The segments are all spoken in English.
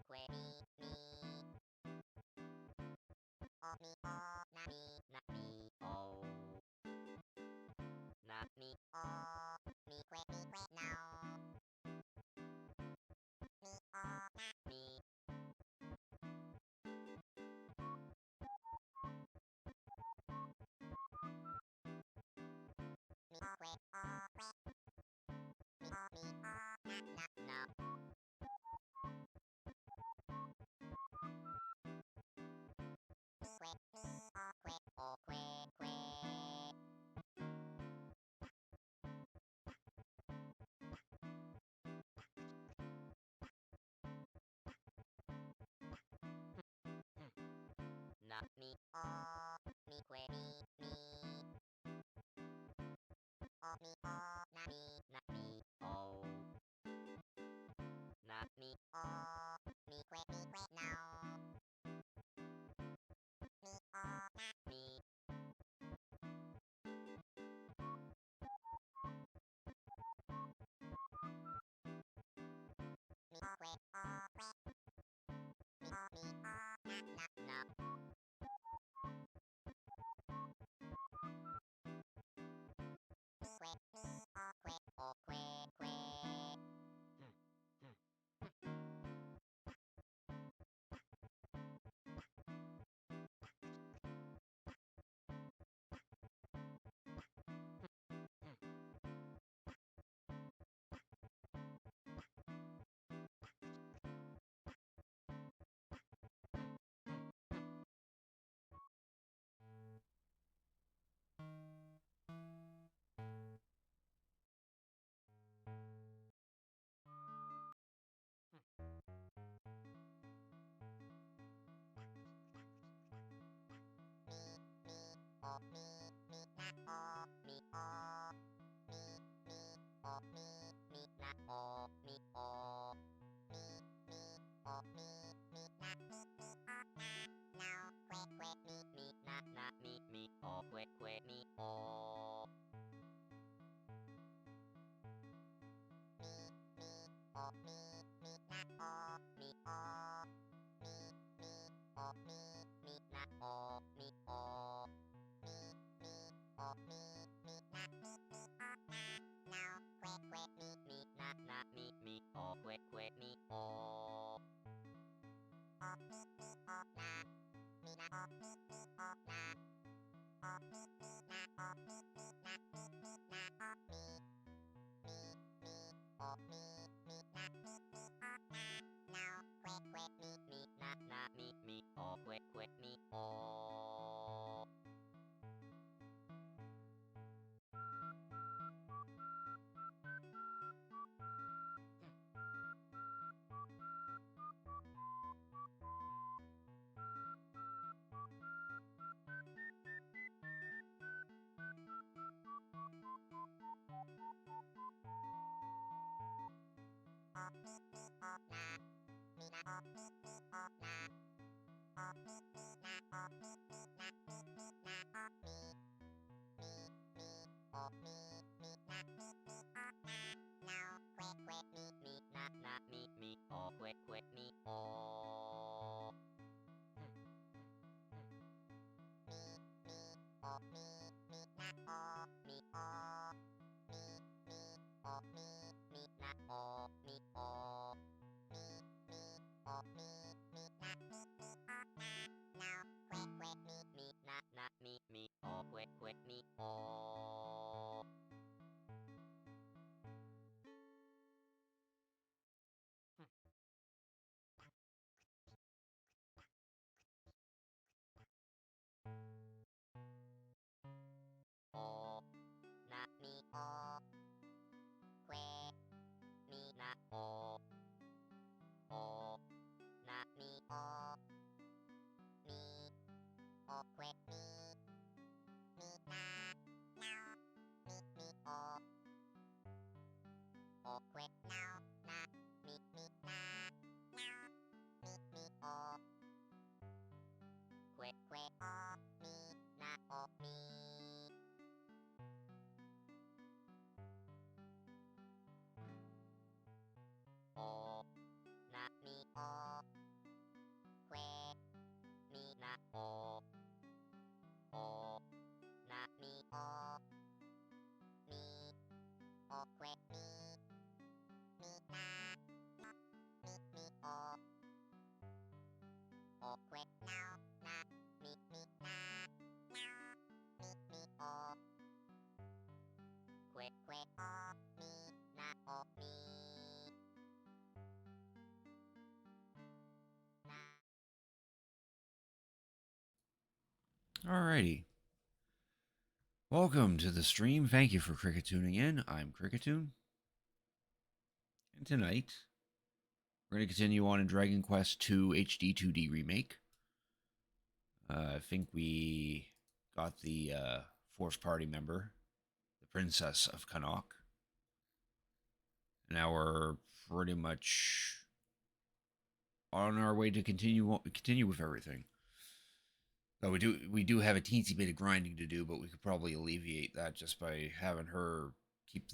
que mi o mi o na mi o na mi o mi que now mi o na mi mi o que mi o na mi que o que na mi o mi que mi o mi o na mi o na mi o mi que now mi o na mi mi o que mi o na mi que o que o mi na o mi o mi o mi na o mi o mi o mi na now que mi na mi o que mi o mi o mi na o mi o mi o mi na o mi o mi o mi na now que mi na mi o que mi o o na mi na o o na o na o na o o mi na now que mi na mi o que mi o o o na mi na o o na o na o na o mi na now que mi na mi o que mi o o mi na o mi o mi o mi na o mi o mi o mi na now que mi na mi o que mi o o, o, na mi o, mi, o que mi na, mi o que now, na, mi na, now, mi o, que o, mi na o, mi na. Alrighty. Welcome to the stream. Thank you for Cricket tuning in. I'm Cricketoon. And tonight, we're going to continue on in Dragon Quest II HD-2D Remake. I think we got the fourth party member, the Princess of Connaught. Now we're pretty much on our way to continue with everything. Though we do have a teensy bit of grinding to do, but we could probably alleviate that just by having her keep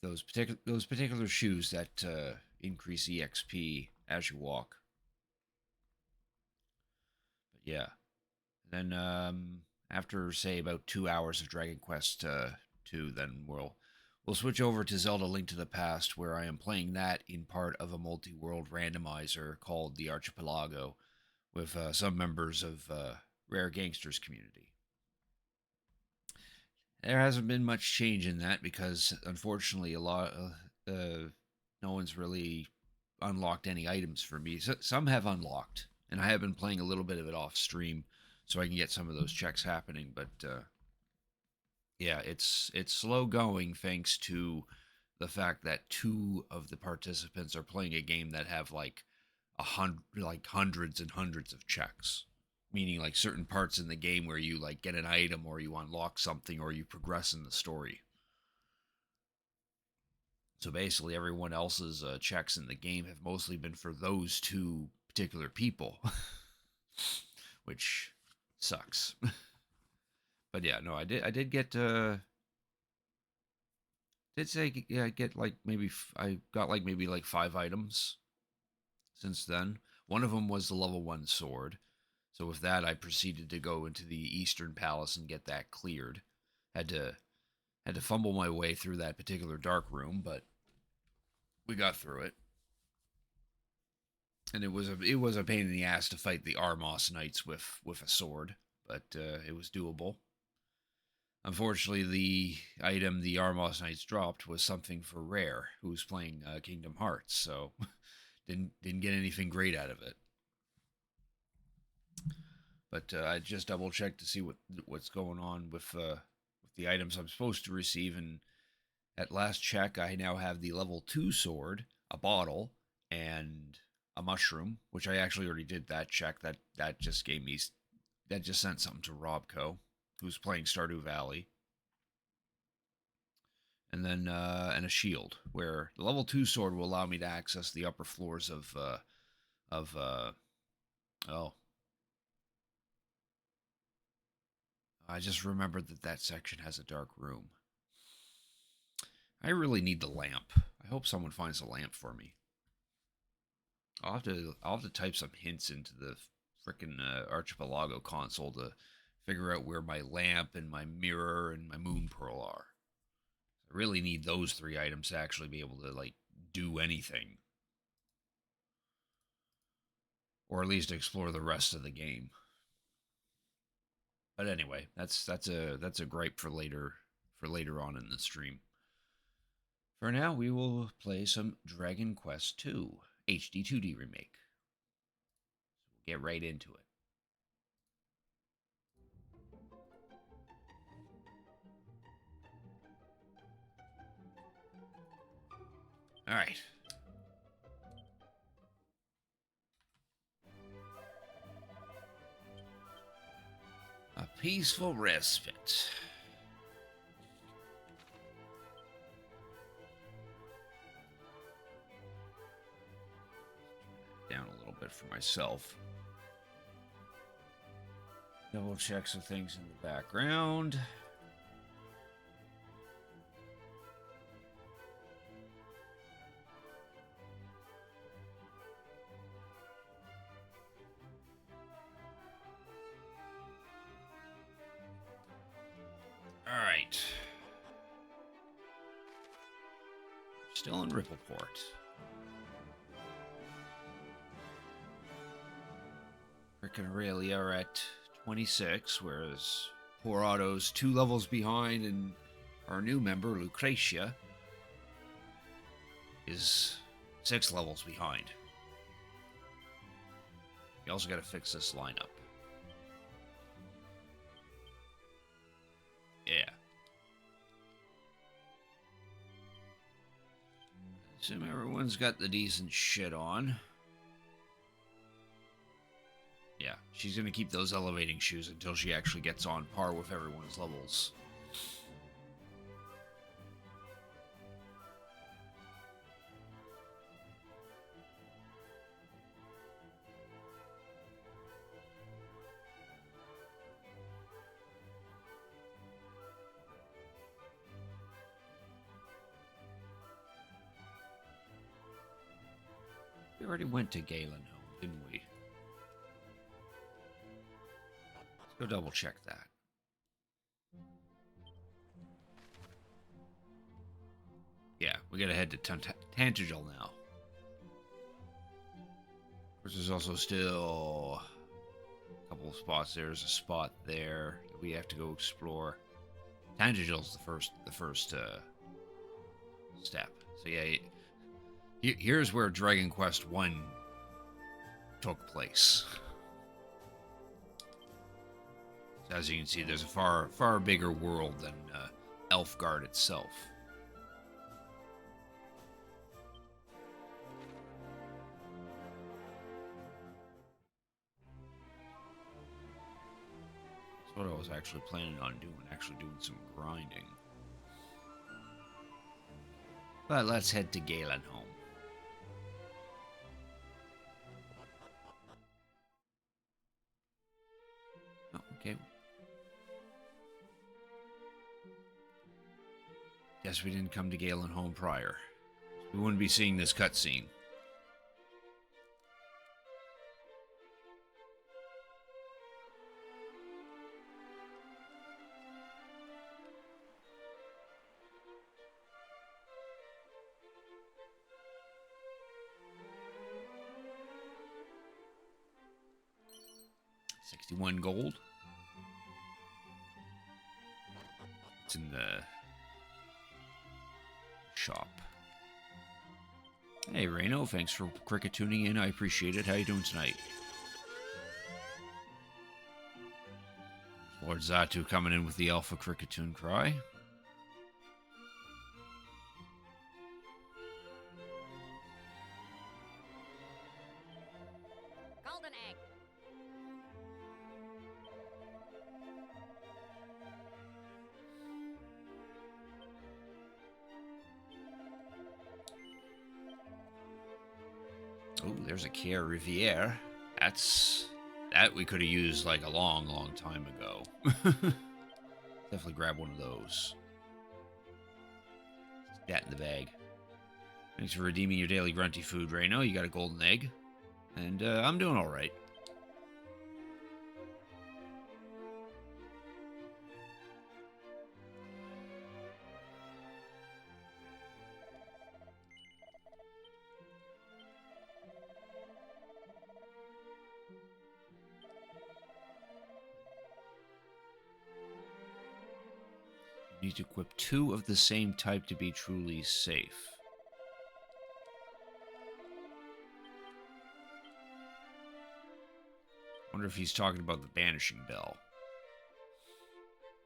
those particular shoes that increase EXP as you walk. But yeah, and then after say about 2 hours of Dragon Quest 2, then we'll switch over to Zelda: Link to the Past, where I am playing that in part of a multi-world randomizer called the Archipelago, with some members of Rare Gangsters community. There hasn't been much change in that because, unfortunately, no one's really unlocked any items for me. So, some have unlocked, and I have been playing a little bit of it off stream so I can get some of those checks happening. But yeah, it's slow going thanks to the fact that two of the participants are playing a game that have like hundreds and hundreds of checks, meaning like certain parts in the game where you like get an item or you unlock something or you progress in the story. So basically everyone else's checks in the game have mostly been for those two particular people, which sucks. But yeah, no, I did get did say yeah, I get like maybe I got like maybe like 5 items since then. One of them was the level 1 sword. So with that, I proceeded to go into the Eastern Palace and get that cleared. Had to fumble my way through that particular dark room, but we got through it. And it was a pain in the ass to fight the Armos Knights with a sword, but it was doable. Unfortunately, the item the Armos Knights dropped was something for Rare, who was playing Kingdom Hearts, so didn't get anything great out of it. But I just double checked to see what's going on with the items I'm supposed to receive, and at last check, I now have the level 2 sword, a bottle, and a mushroom, which I actually already did that check. That just gave me that just sent something to Robco, who's playing Stardew Valley. And then and a shield, where the level 2 sword will allow me to access the upper floors of oh, I just remembered that section has a dark room. I really need the lamp. I hope someone finds a lamp for me. I'll have to type some hints into the frickin' Archipelago console to figure out where my lamp and my mirror and my moon pearl are. I really need those 3 items to actually be able to like do anything, or at least explore the rest of the game. But anyway, that's a gripe for later on in the stream. For now, we will play some Dragon Quest II HD-2D Remake. So we'll get right into it. All right. A peaceful respite. Down a little bit for myself. Double check some things in the background. Still in Rippleport. Rick and Aurelia are at 26, whereas poor Otto's 2 levels behind, and our new member, Lucretia, is 6 levels behind. You also got to fix this lineup. Yeah. Assume everyone's got the decent shit on. Yeah, she's going to keep those elevating shoes until she actually gets on par with everyone's levels. We already went to Galen home, didn't we? Let's go double check that. Yeah, we gotta head to Tantagel now. There's also still a couple of spots. There's a spot there that we have to go explore. Tantagel's the first step. So yeah, here's where Dragon Quest 1 took place. So as you can see, there's a far bigger world than Elfgard itself. That's what I was actually planning on doing, doing some grinding. But let's head to Galen home. Oh, okay. Guess we didn't come to Galen home prior. We wouldn't be seeing this cutscene. $61 gold. It's in the shop. Hey, Reno, thanks for cricket tuning in. I appreciate it. How you doing tonight? Lord Zatu coming in with the Alpha Cricketune cry. Golden egg. Oh, there's a Care Riviere. That we could have used like a long time ago. Definitely grab one of those. Stick that in the bag. Thanks for redeeming your daily grunty food, Reno. You got a golden egg. And I'm doing alright. You need to equip 2 of the same type to be truly safe. Wonder if he's talking about the banishing bell.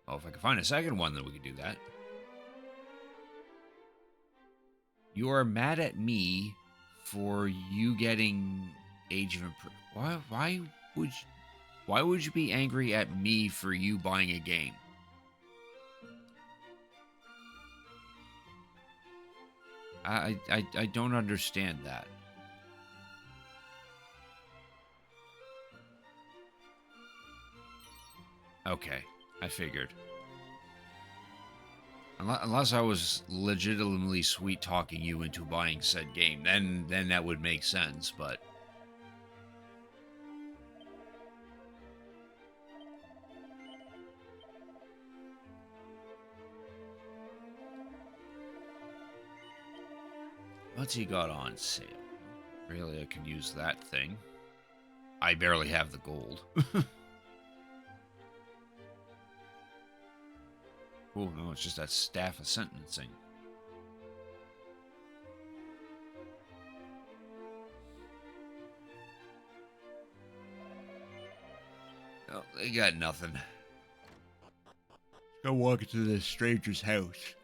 Oh, if I can find a second one, then we can do that. You are mad at me for you getting Age of Improvement. Why would you be angry at me for you buying a game? I don't understand that. Okay, I figured. Unless I was legitimately sweet-talking you into buying said game, then that would make sense, but... What's he got on sale? Really, I can use that thing. I barely have the gold. Oh, no, it's just that staff of sentencing. Oh, they got nothing. Go walk into this stranger's house.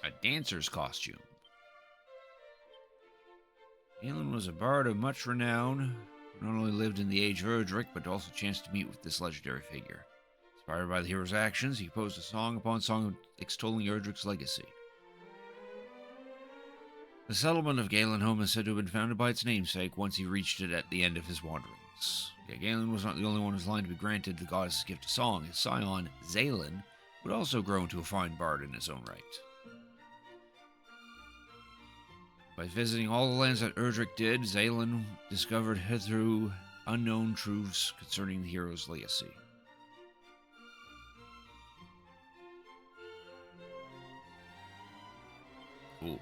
A dancer's costume. Galen was a bard of much renown, who not only lived in the age of Erdrick, but also chanced to meet with this legendary figure. Inspired by the hero's actions, he composed a song upon song extolling Erdrick's legacy. The settlement of Galenholm is said to have been founded by its namesake once he reached it at the end of his wanderings. Yet Galen was not the only one whose line to be granted the goddess's gift of song. His scion, Zalen, would also grow into a fine bard in his own right. By visiting all the lands that Erdrick did, Zalen discovered hitherto unknown truths concerning the hero's legacy. Cool.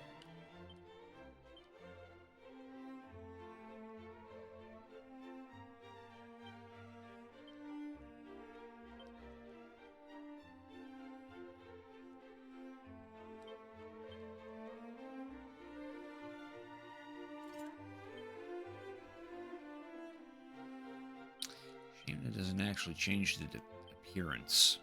Shame that doesn't actually change the appearance.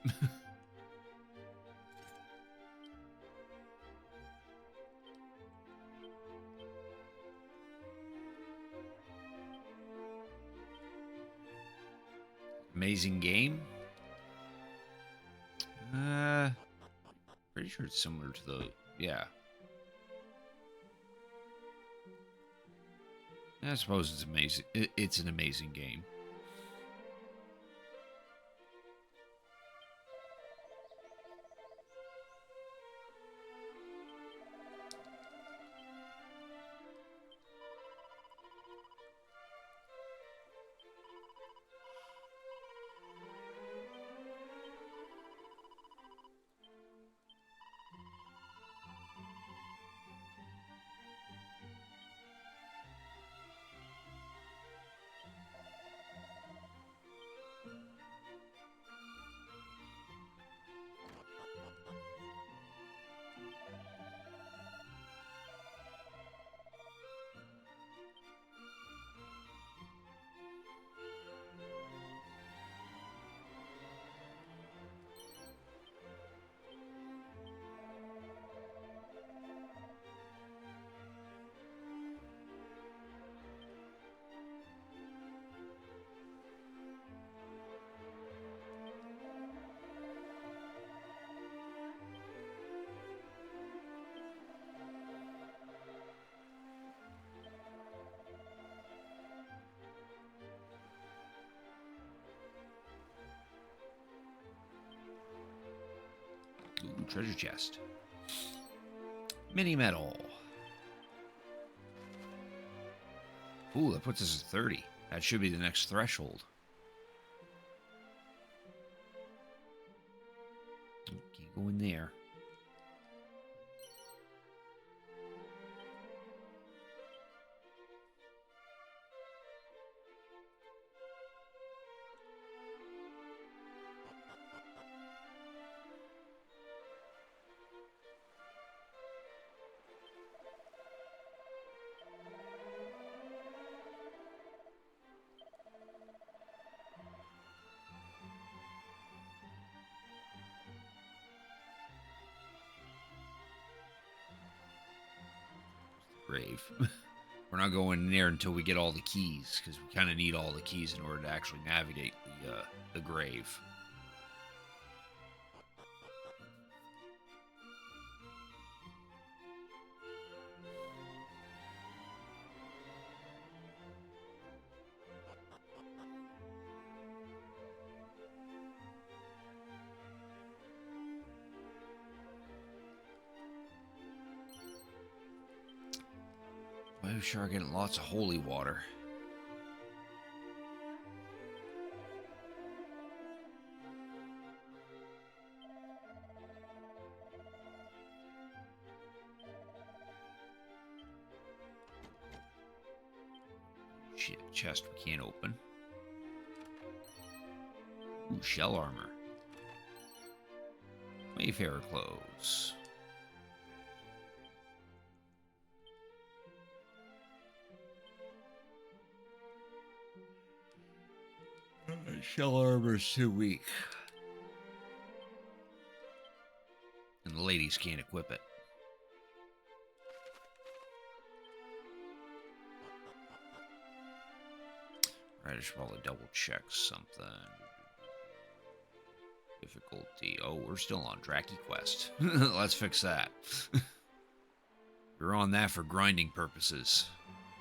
Amazing game? Pretty sure it's similar to the... Yeah. I suppose it's amazing. It's an amazing game. Ooh, treasure chest. Mini medal. Ooh, that puts us at 30. That should be the next threshold. Can't go in there. Grave. We're not going in there until we get all the keys, because we kind of need all the keys in order to actually navigate the grave. I'm sure I'm getting lots of holy water. chest we can't open. Ooh, shell armor. Wayfarer clothes. Shell armor's too weak. And the ladies can't equip it. Right, I should probably double check something. Difficulty. Oh, we're still on Draki Quest. Let's fix that. We're on that for grinding purposes.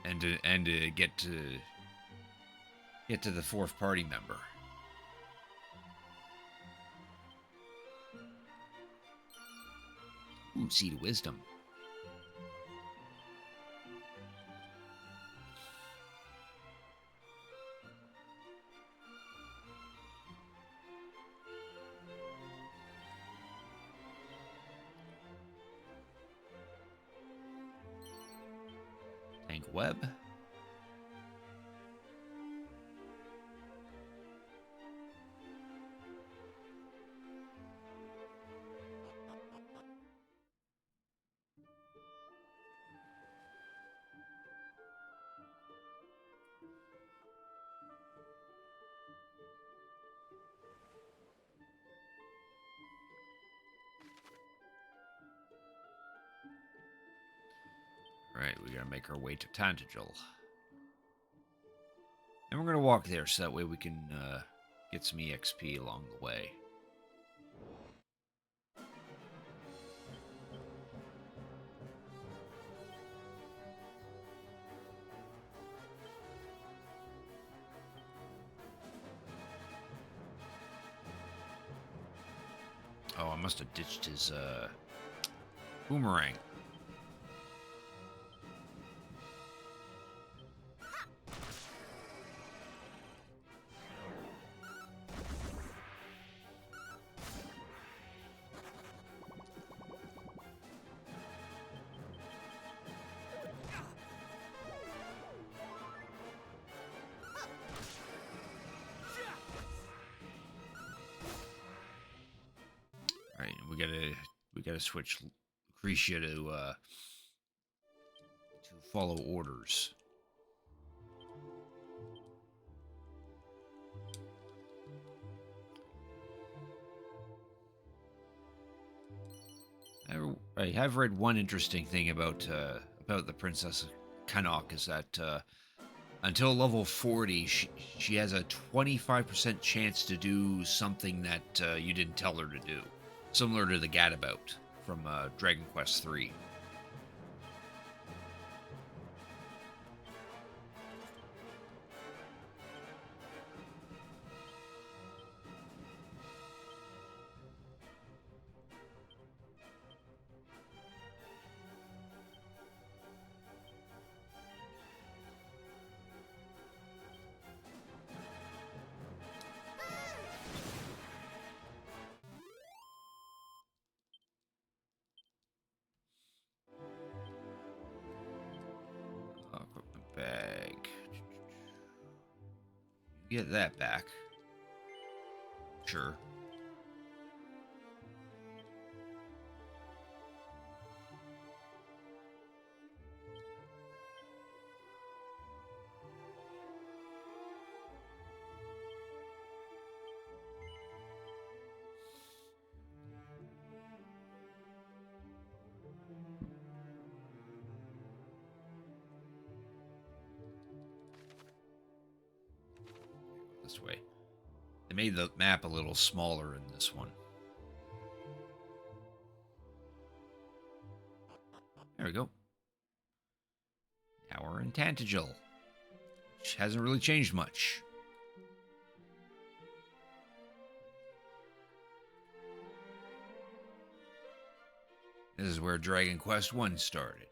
And to get to the fourth party member. Ooh, Seed of Wisdom. Tank web. Right, we gotta make our way to Tantagel. And we're gonna walk there so that way we can get some EXP along the way. Oh, I must have ditched his boomerang. Right, we gotta switch Lucretia to follow orders. I have read one interesting thing about the Princess Kanok is that until level 40, she has a 25% chance to do something that you didn't tell her to do. Similar to the Gadabout from Dragon Quest III. Equipment bag. Get that back. Sure. This way. They made the map a little smaller in this one. There we go. Now we're in Tantagel, which hasn't really changed much. This is where Dragon Quest I started.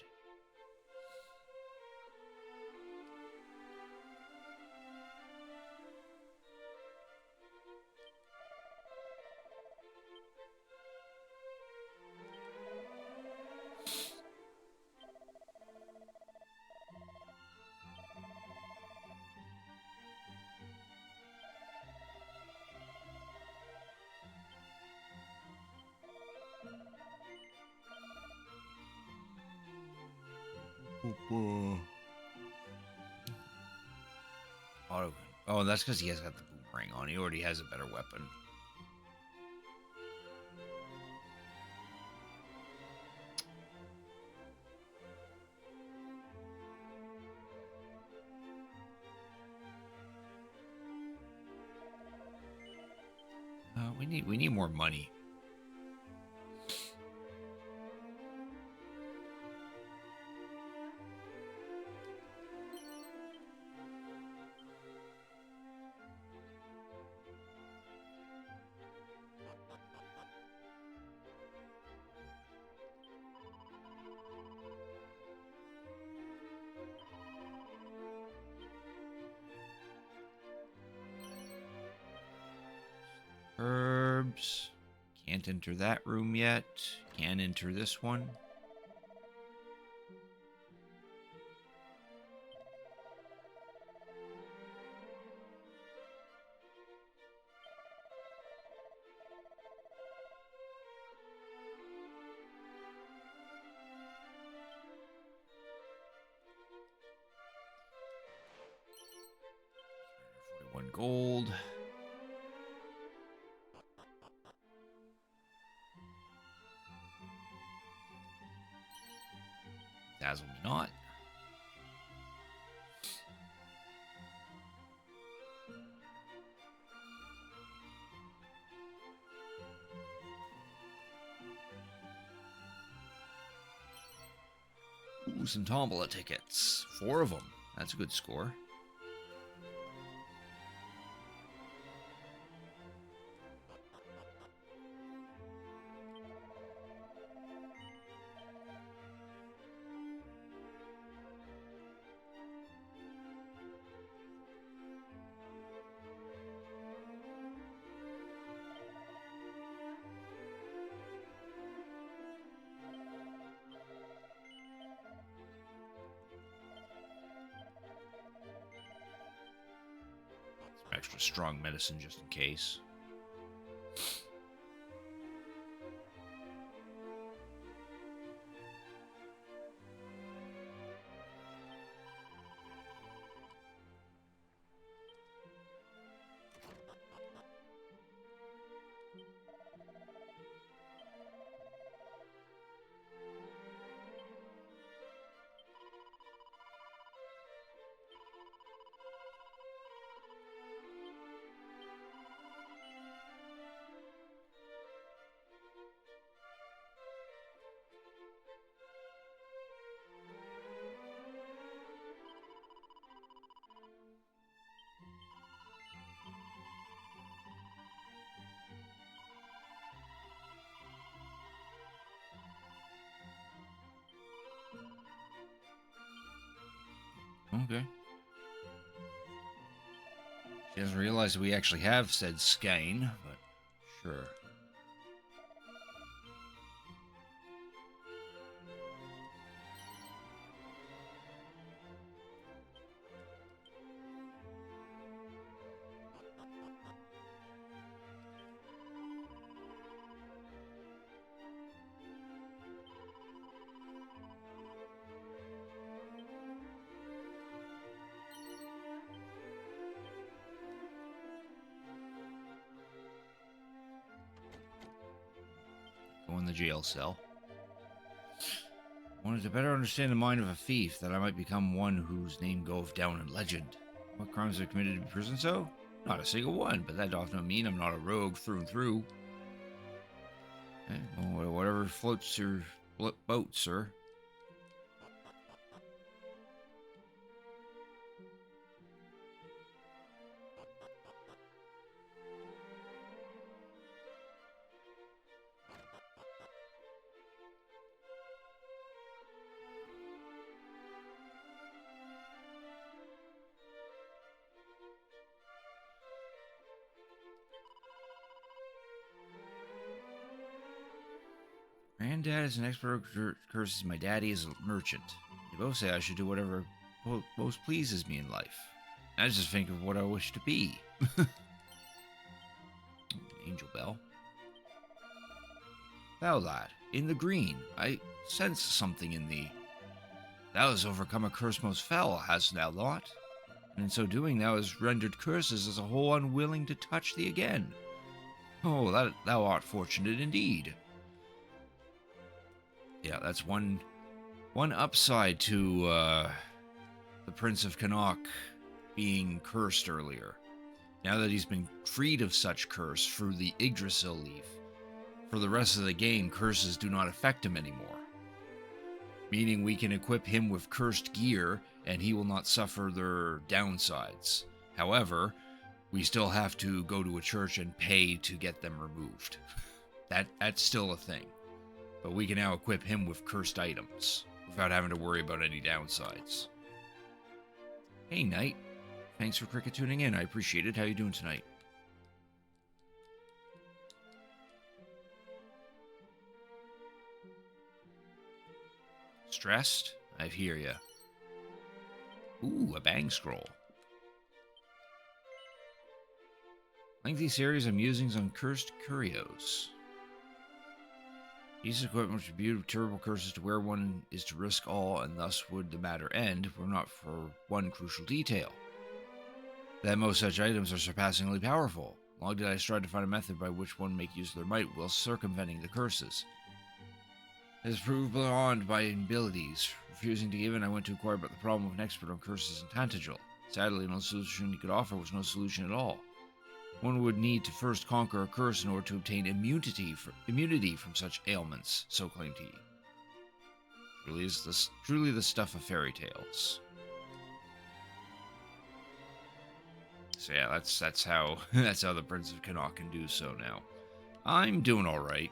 Auto. Oh, that's because he has got the boomerang on. He already has a better weapon. We need more money. Herbs. Can't enter that room yet. Can enter this one. One gold. Dazzle me not. Ooh, some tombola tickets. 4 of them. That's a good score. Extra strong medicine just in case. Okay. She doesn't realize we actually have said skein, but sure. Go in the jail cell. Wanted to better understand the mind of a thief, that I might become one whose name goeth down in legend. What crimes have I committed to be prison so? Not a single one, but that doth not mean I'm not a rogue through and through. Well, whatever floats your boat, sir. Granddad is an expert curses. My daddy is a merchant. They both say I should do whatever most pleases me in life. I just think of what I wish to be. Angel bell. Thou lad, in the green, I sense something in thee. Thou hast overcome a curse most foul, hast thou not? And in so doing, thou hast rendered curses as a whole unwilling to touch thee again. Oh, that thou art fortunate indeed. Yeah, that's one upside to the Prince of Connaught being cursed earlier. Now that he's been freed of such curse through the Yggdrasil leaf, for the rest of the game, curses do not affect him anymore. Meaning we can equip him with cursed gear, and he will not suffer their downsides. However, we still have to go to a church and pay to get them removed. That's still a thing. But we can now equip him with cursed items, without having to worry about any downsides. Hey, Knight. Thanks for cricket tuning in. I appreciate it. How you doing tonight? Stressed? I hear ya. Ooh, a bang scroll. Lengthy series of musings on cursed curios. These equipment which imbue terrible curses to where one is to risk all, and thus would the matter end, were not for one crucial detail. That most such items are surpassingly powerful. Long did I strive to find a method by which one make use of their might while circumventing the curses. It has proved beyond my abilities. Refusing to give in, I went to inquire about the problem of an expert on curses in Tantagel. Sadly, no solution he could offer was no solution at all. One would need to first conquer a curse in order to obtain immunity from such ailments, so claimed he. Truly the stuff of fairy tales. So yeah, that's how the Prince of Connaught can do so now. I'm doing all right.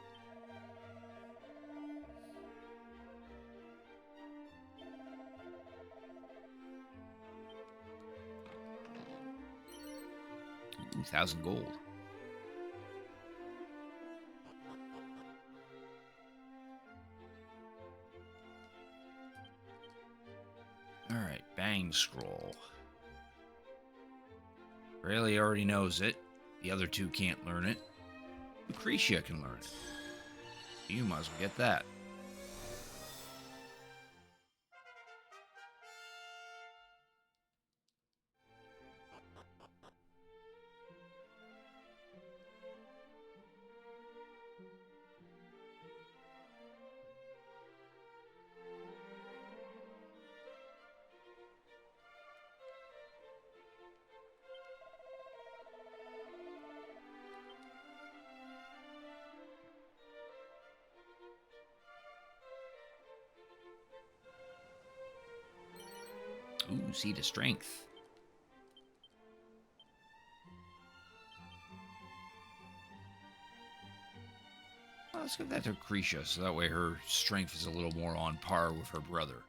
Ooh, 1,000 gold. Alright, bang scroll. Rayleigh already knows it. The other two can't learn it. Lucretia can learn it. You might as well get that. Ooh, seed of strength. Well, let's give that to Lucretia, so that way her strength is a little more on par with her brother.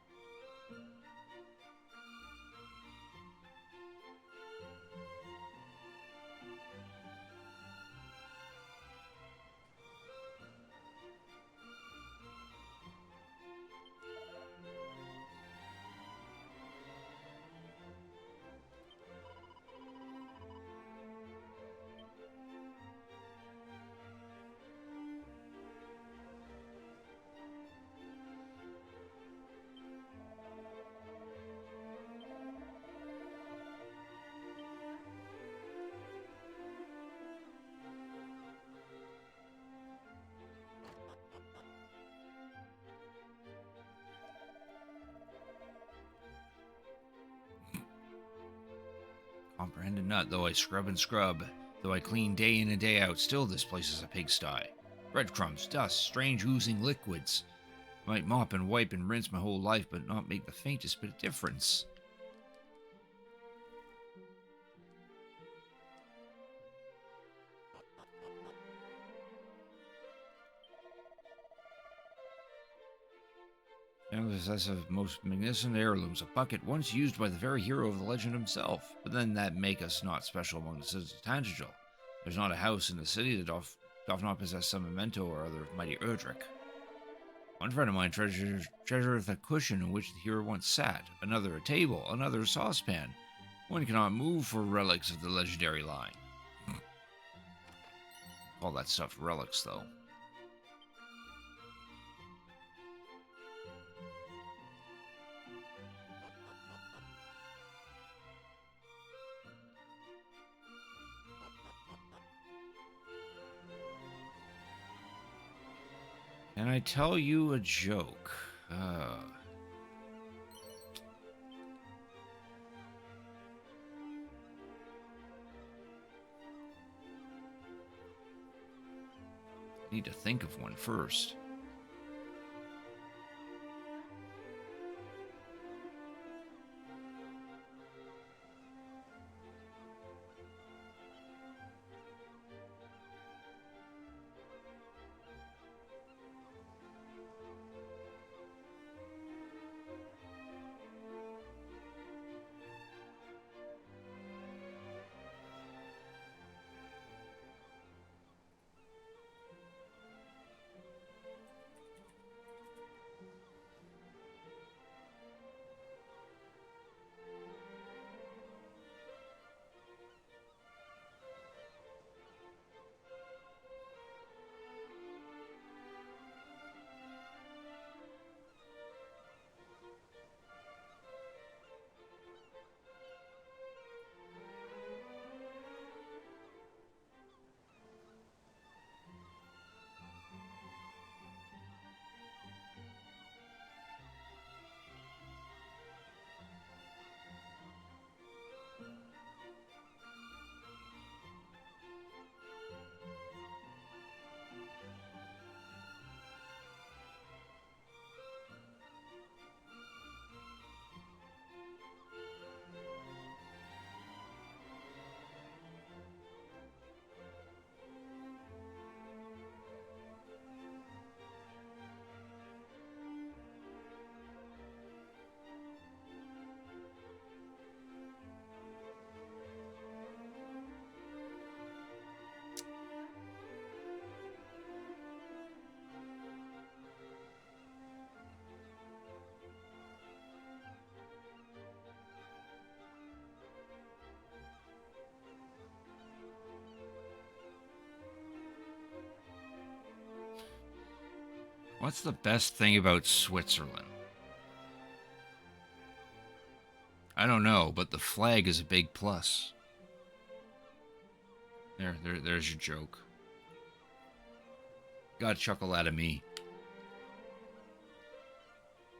Comprehended not, though I scrub and scrub, though I clean day in and day out, still this place is a pigsty. Breadcrumbs, dust, strange oozing liquids. Might mop and wipe and rinse my whole life, but not make the faintest bit of difference. And possessive most magnificent heirlooms, a bucket once used by the very hero of the legend himself. But then that make us not special among the citizens of Tantagel. There's not a house in the city that doth not possess some memento or other of mighty Erdrick. One friend of mine treasureth a cushion in which the hero once sat, another a table, another a saucepan. One cannot move for relics of the legendary line. Call that stuff relics, though. Can I tell you a joke? Need to think of one first. What's the best thing about Switzerland? I don't know, but the flag is a big plus. There's your joke. Got a chuckle out of me.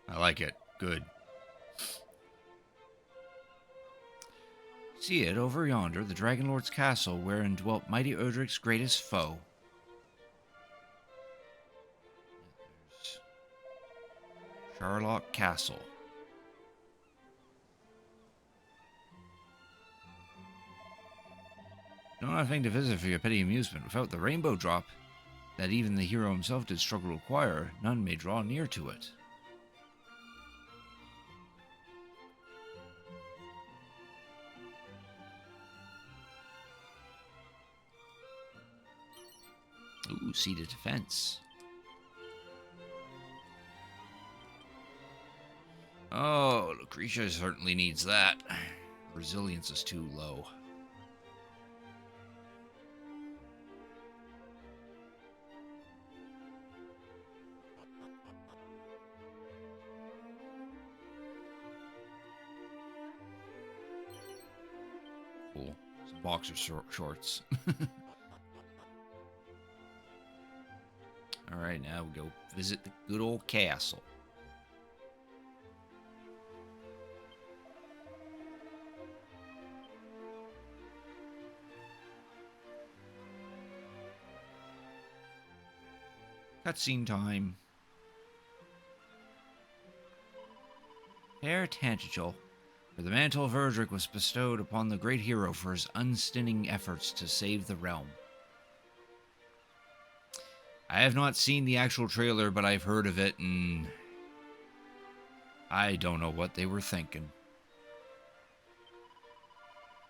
I like it. Good. See it over yonder, the Dragon Lord's castle, wherein dwelt mighty Erdric's greatest foe. There's Sharlock Castle. Not a thing to visit for your petty amusement. Without the rainbow drop, that even the hero himself did struggle to acquire, none may draw near to it. Ooh, seated defense. Oh, Lucretia certainly needs that. Resilience is too low. Cool. Some boxer shorts. Alright, now we go visit the good old castle. Cutscene time. Fair Tantigal, for the mantle of Erdrick was bestowed upon the great hero for his unstinting efforts to save the realm. I have not seen the actual trailer, but I've heard of it, and I don't know what they were thinking.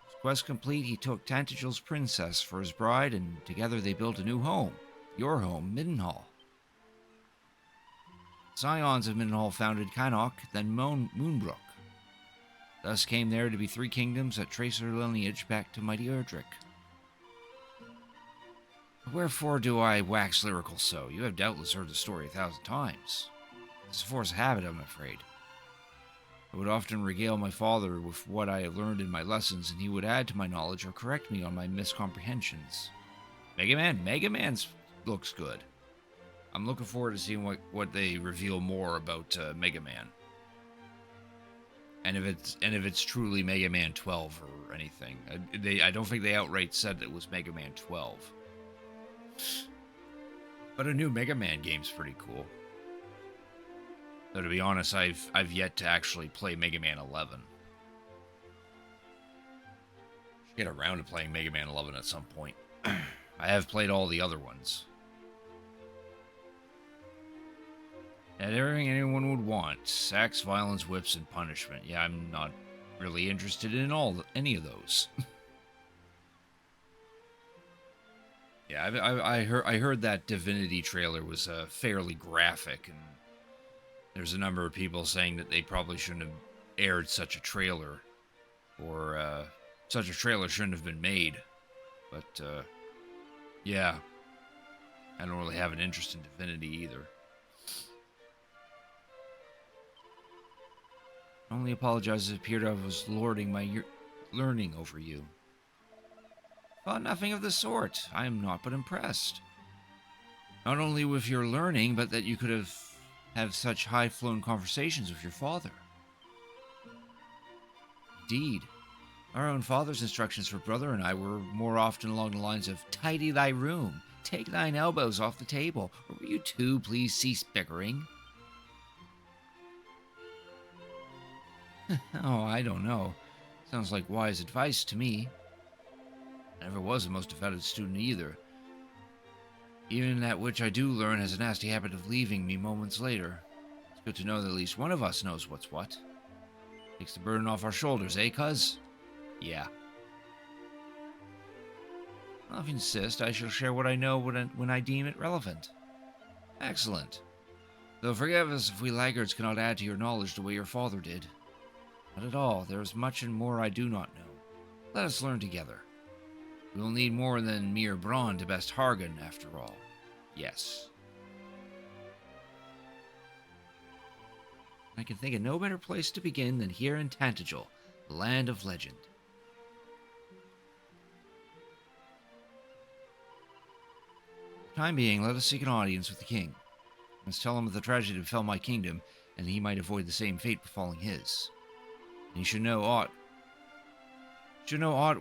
His quest complete, he took Tantigal's princess for his bride, and together they built a new home. Your home, Middenhall. Scions of Middenhall founded Cannock, then Moonbrook. Thus came there to be three kingdoms that trace their lineage back to mighty Erdrick. Wherefore do I wax lyrical so? You have doubtless heard the story 1,000 times. It's a force of habit, I'm afraid. I would often regale my father with what I had learned in my lessons, and he would add to my knowledge or correct me on my miscomprehensions. Mega Man looks good. I'm looking forward to seeing what they reveal more about Mega Man, and if it's truly Mega Man 12 or anything. I don't think they outright said it was Mega Man 12, but a new Mega Man game's pretty cool. Though to be honest, I've yet to actually play Mega Man 11. Should get around to playing Mega Man 11 at some point. I have played all the other ones. And everything anyone would want: sex, violence, whips, and punishment. Yeah, I'm not really interested in any of those. Yeah, I heard that Divinity trailer was fairly graphic, and there's a number of people saying that they probably shouldn't have aired such a trailer, or such a trailer shouldn't have been made. But yeah, I don't really have an interest in Divinity either. I only apologize as it appeared I was lording my learning over you. Nothing of the sort. I am not but impressed. Not only with your learning, but that you could have such high-flown conversations with your father. Indeed. Our own father's instructions for brother and I were more often along the lines of, tidy thy room, take thine elbows off the table, or will you two please cease bickering? Oh, I don't know. Sounds like wise advice to me. I never was the most devoted student either. Even that which I do learn has a nasty habit of leaving me moments later. It's good to know that at least one of us knows what's what. Takes the burden off our shoulders, eh, cuz? Yeah. Well, if you insist, I shall share what I know when I deem it relevant. Excellent. Though forgive us if we laggards cannot add to your knowledge the way your father did. Not at all. There is much and more I do not know. Let us learn together. We will need more than mere brawn to best Hargan, after all. Yes. I can think of no better place to begin than here in Tantagel, the land of legend. For the time being, let us seek an audience with the king. I must tell him of the tragedy that befell my kingdom, and that he might avoid the same fate befalling his. And he should know aught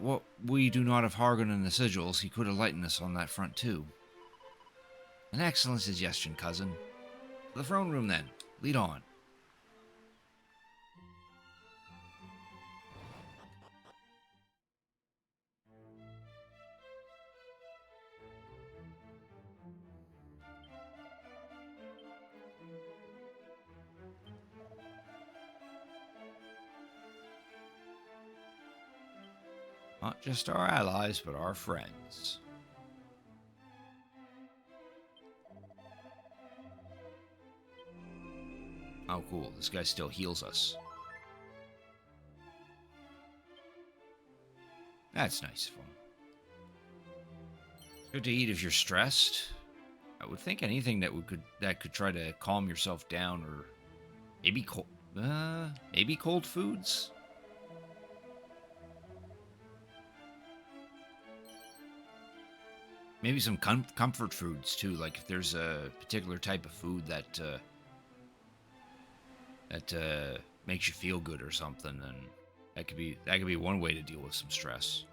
what we do not of Hargan and the sigils. He could enlighten us on that front too. An excellent suggestion, cousin. To the throne room then. Lead on. Not just our allies, but our friends. Oh, cool. This guy still heals us. That's nice of him. Good to eat if you're stressed. I would think anything that could try to calm yourself down, or maybe cold foods. Maybe some comfort foods too. Like if there's a particular type of food that makes you feel good or something, then that could be one way to deal with some stress.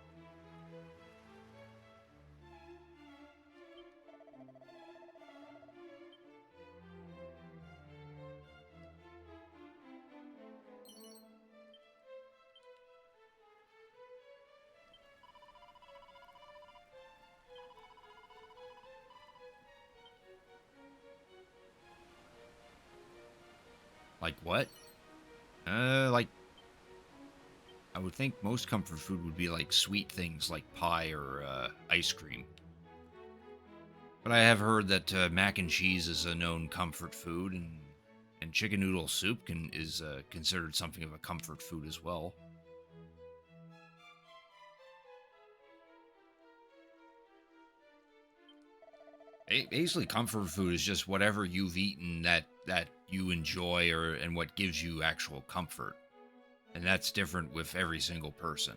Like what? Like, I would think most comfort food would be like sweet things like pie or ice cream. But I have heard that mac and cheese is a known comfort food, and chicken noodle soup is considered something of a comfort food as well. Basically, comfort food is just whatever you've eaten that you enjoy, and what gives you actual comfort. And that's different with every single person.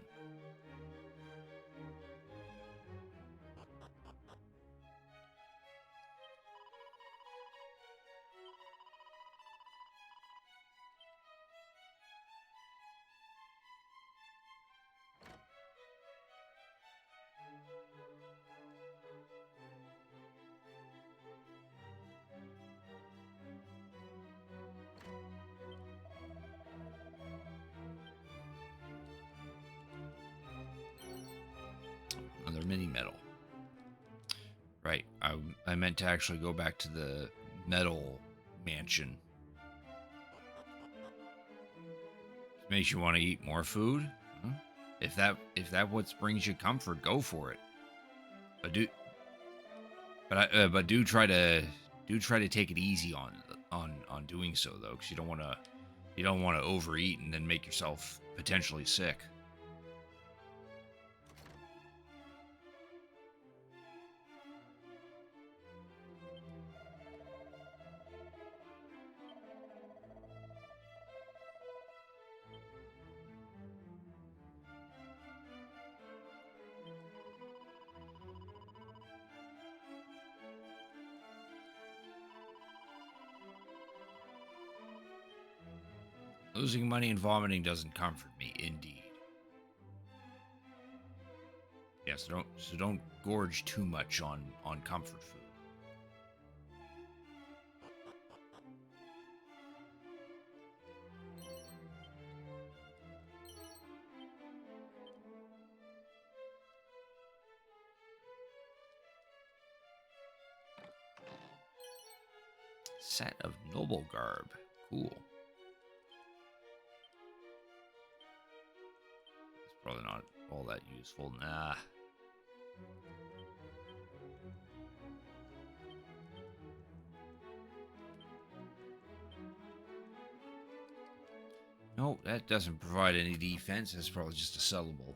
mini metal. Right. I meant to actually go back to the metal mansion. Makes you want to eat more food? Huh? If that what brings you comfort, go for it. But do try to take it easy on doing so though, because you don't want to overeat and then make yourself potentially sick. Losing money and vomiting doesn't comfort me, indeed. Yes, don't gorge too much on comfort food. Set of noble garb. Cool. It's probably not all that useful. Nah. No, that doesn't provide any defense. That's probably just a sellable.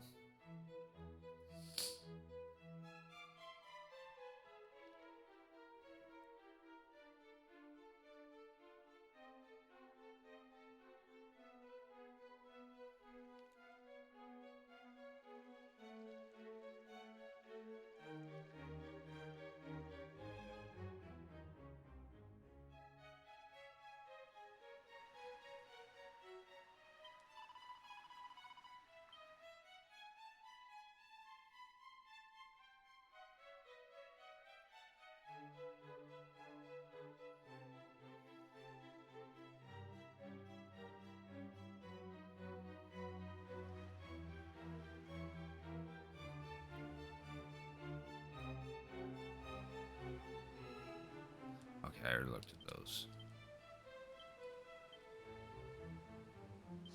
Okay, I already looked at those.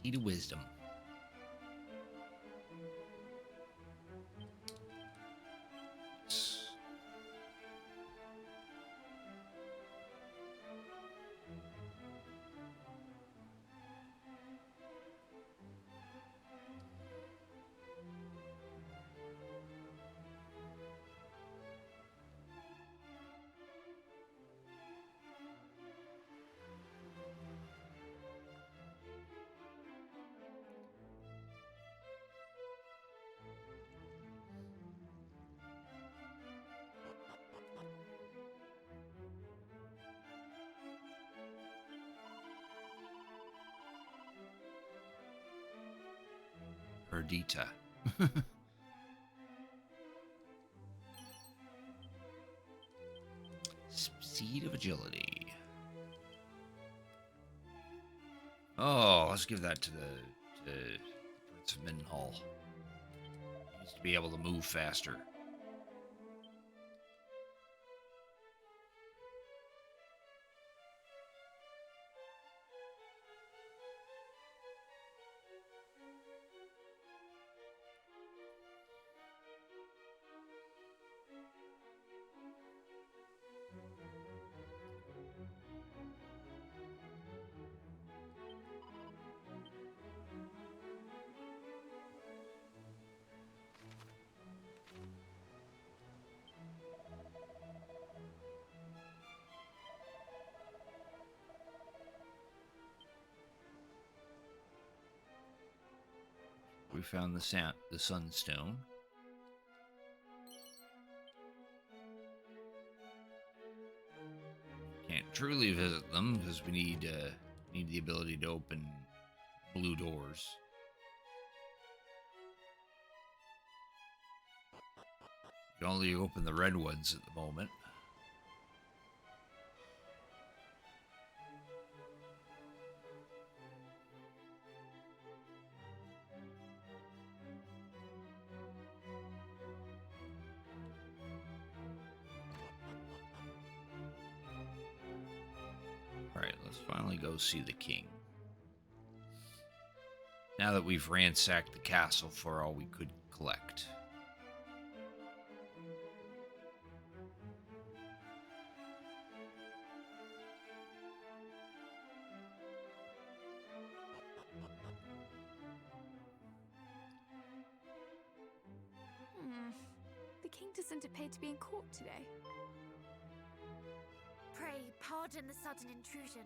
Seed of Wisdom. Perdita. Seed of Agility. Oh, let's give that to Prince of Mendenhall. He needs to be able to move faster. We found the Sunstone. Can't truly visit them because we need the ability to open blue doors. You can only open the red ones at the moment. Alright, let's finally go see the king. Now that we've ransacked the castle for all we could collect. The king doesn't appear to be in court today. Pray pardon the sudden intrusion.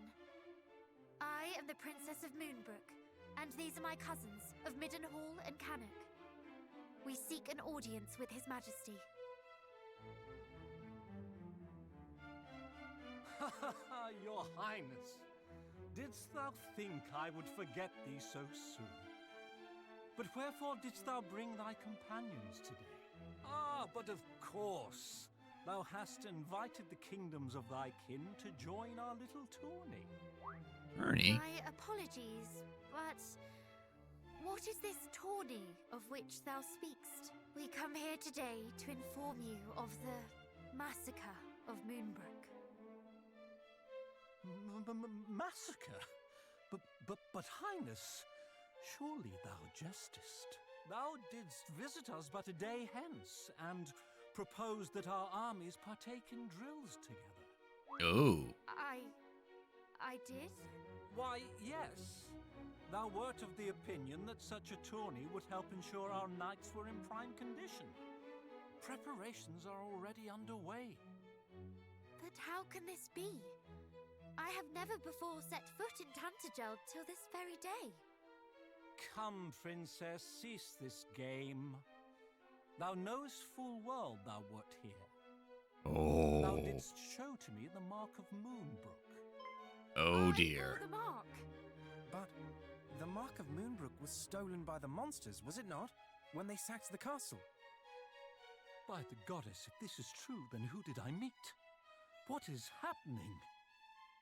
I am the Princess of Moonbrook, and these are my cousins of Middenhall and Cannock. We seek an audience with His Majesty. Your Highness, didst thou think I would forget thee so soon? But wherefore didst thou bring thy companions today? Ah, but of course, thou hast invited the kingdoms of thy kin to join our little tourney. Ernie? My apologies, but what is this tourney of which thou speakst? We come here today to inform you of the massacre of Moonbrook. Massacre? But Highness, surely thou jestest. Thou didst visit us but a day hence, and proposed that our armies partake in drills together. Oh. I did? Why, yes. Thou wert of the opinion that such a tourney would help ensure our knights were in prime condition. Preparations are already underway. But how can this be? I have never before set foot in Tantagel till this very day. Come, Princess, cease this game. Thou knowest full well thou wert here. Oh. Thou didst show to me the mark of Moonbrook. Oh I dear. bore the mark. But the Mark of Moonbrook was stolen by the monsters, was it not? When they sacked the castle. By the goddess, if this is true, then who did I meet? What is happening?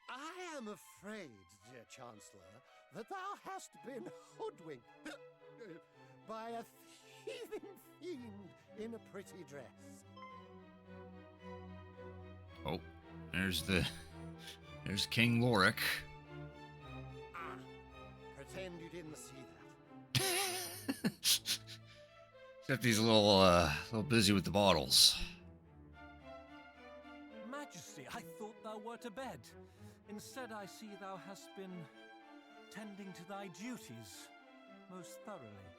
I am afraid, dear Chancellor, that thou hast been hoodwinked by a thieving fiend in a pretty dress. Oh, there's King Lorik. Ah, pretend you didn't see that. Except he's a little busy with the bottles. Majesty, I thought thou wert to bed. Instead, I see thou hast been tending to thy duties most thoroughly.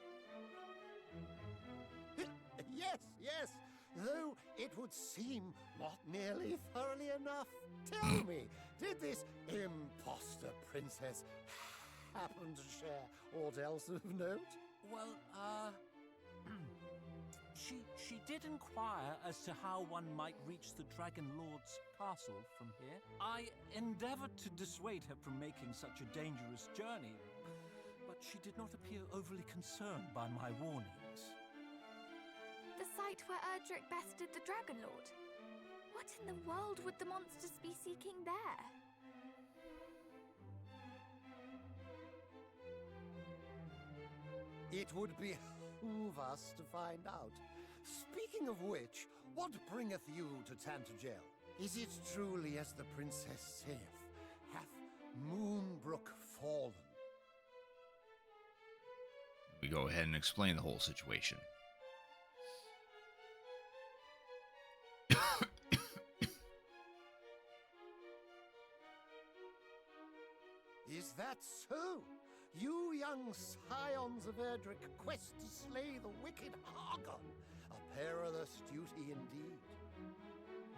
Yes, yes, though it would seem not nearly thoroughly enough. Tell me, did this imposter princess happen to share aught else of note? Well, She did inquire as to how one might reach the Dragon Lord's castle from here. I endeavored to dissuade her from making such a dangerous journey, but she did not appear overly concerned by my warnings. The site where Erdrick bested the Dragon Lord. What in the world would the monsters be seeking there? It would behoove us to find out. Speaking of which, what bringeth you to Tantagel? Is it truly as the princess saith? Hath Moonbrook fallen? We go ahead and explain the whole situation. Is that so? You young scions of Erdrick quest to slay the wicked Hargon? A perilous duty indeed.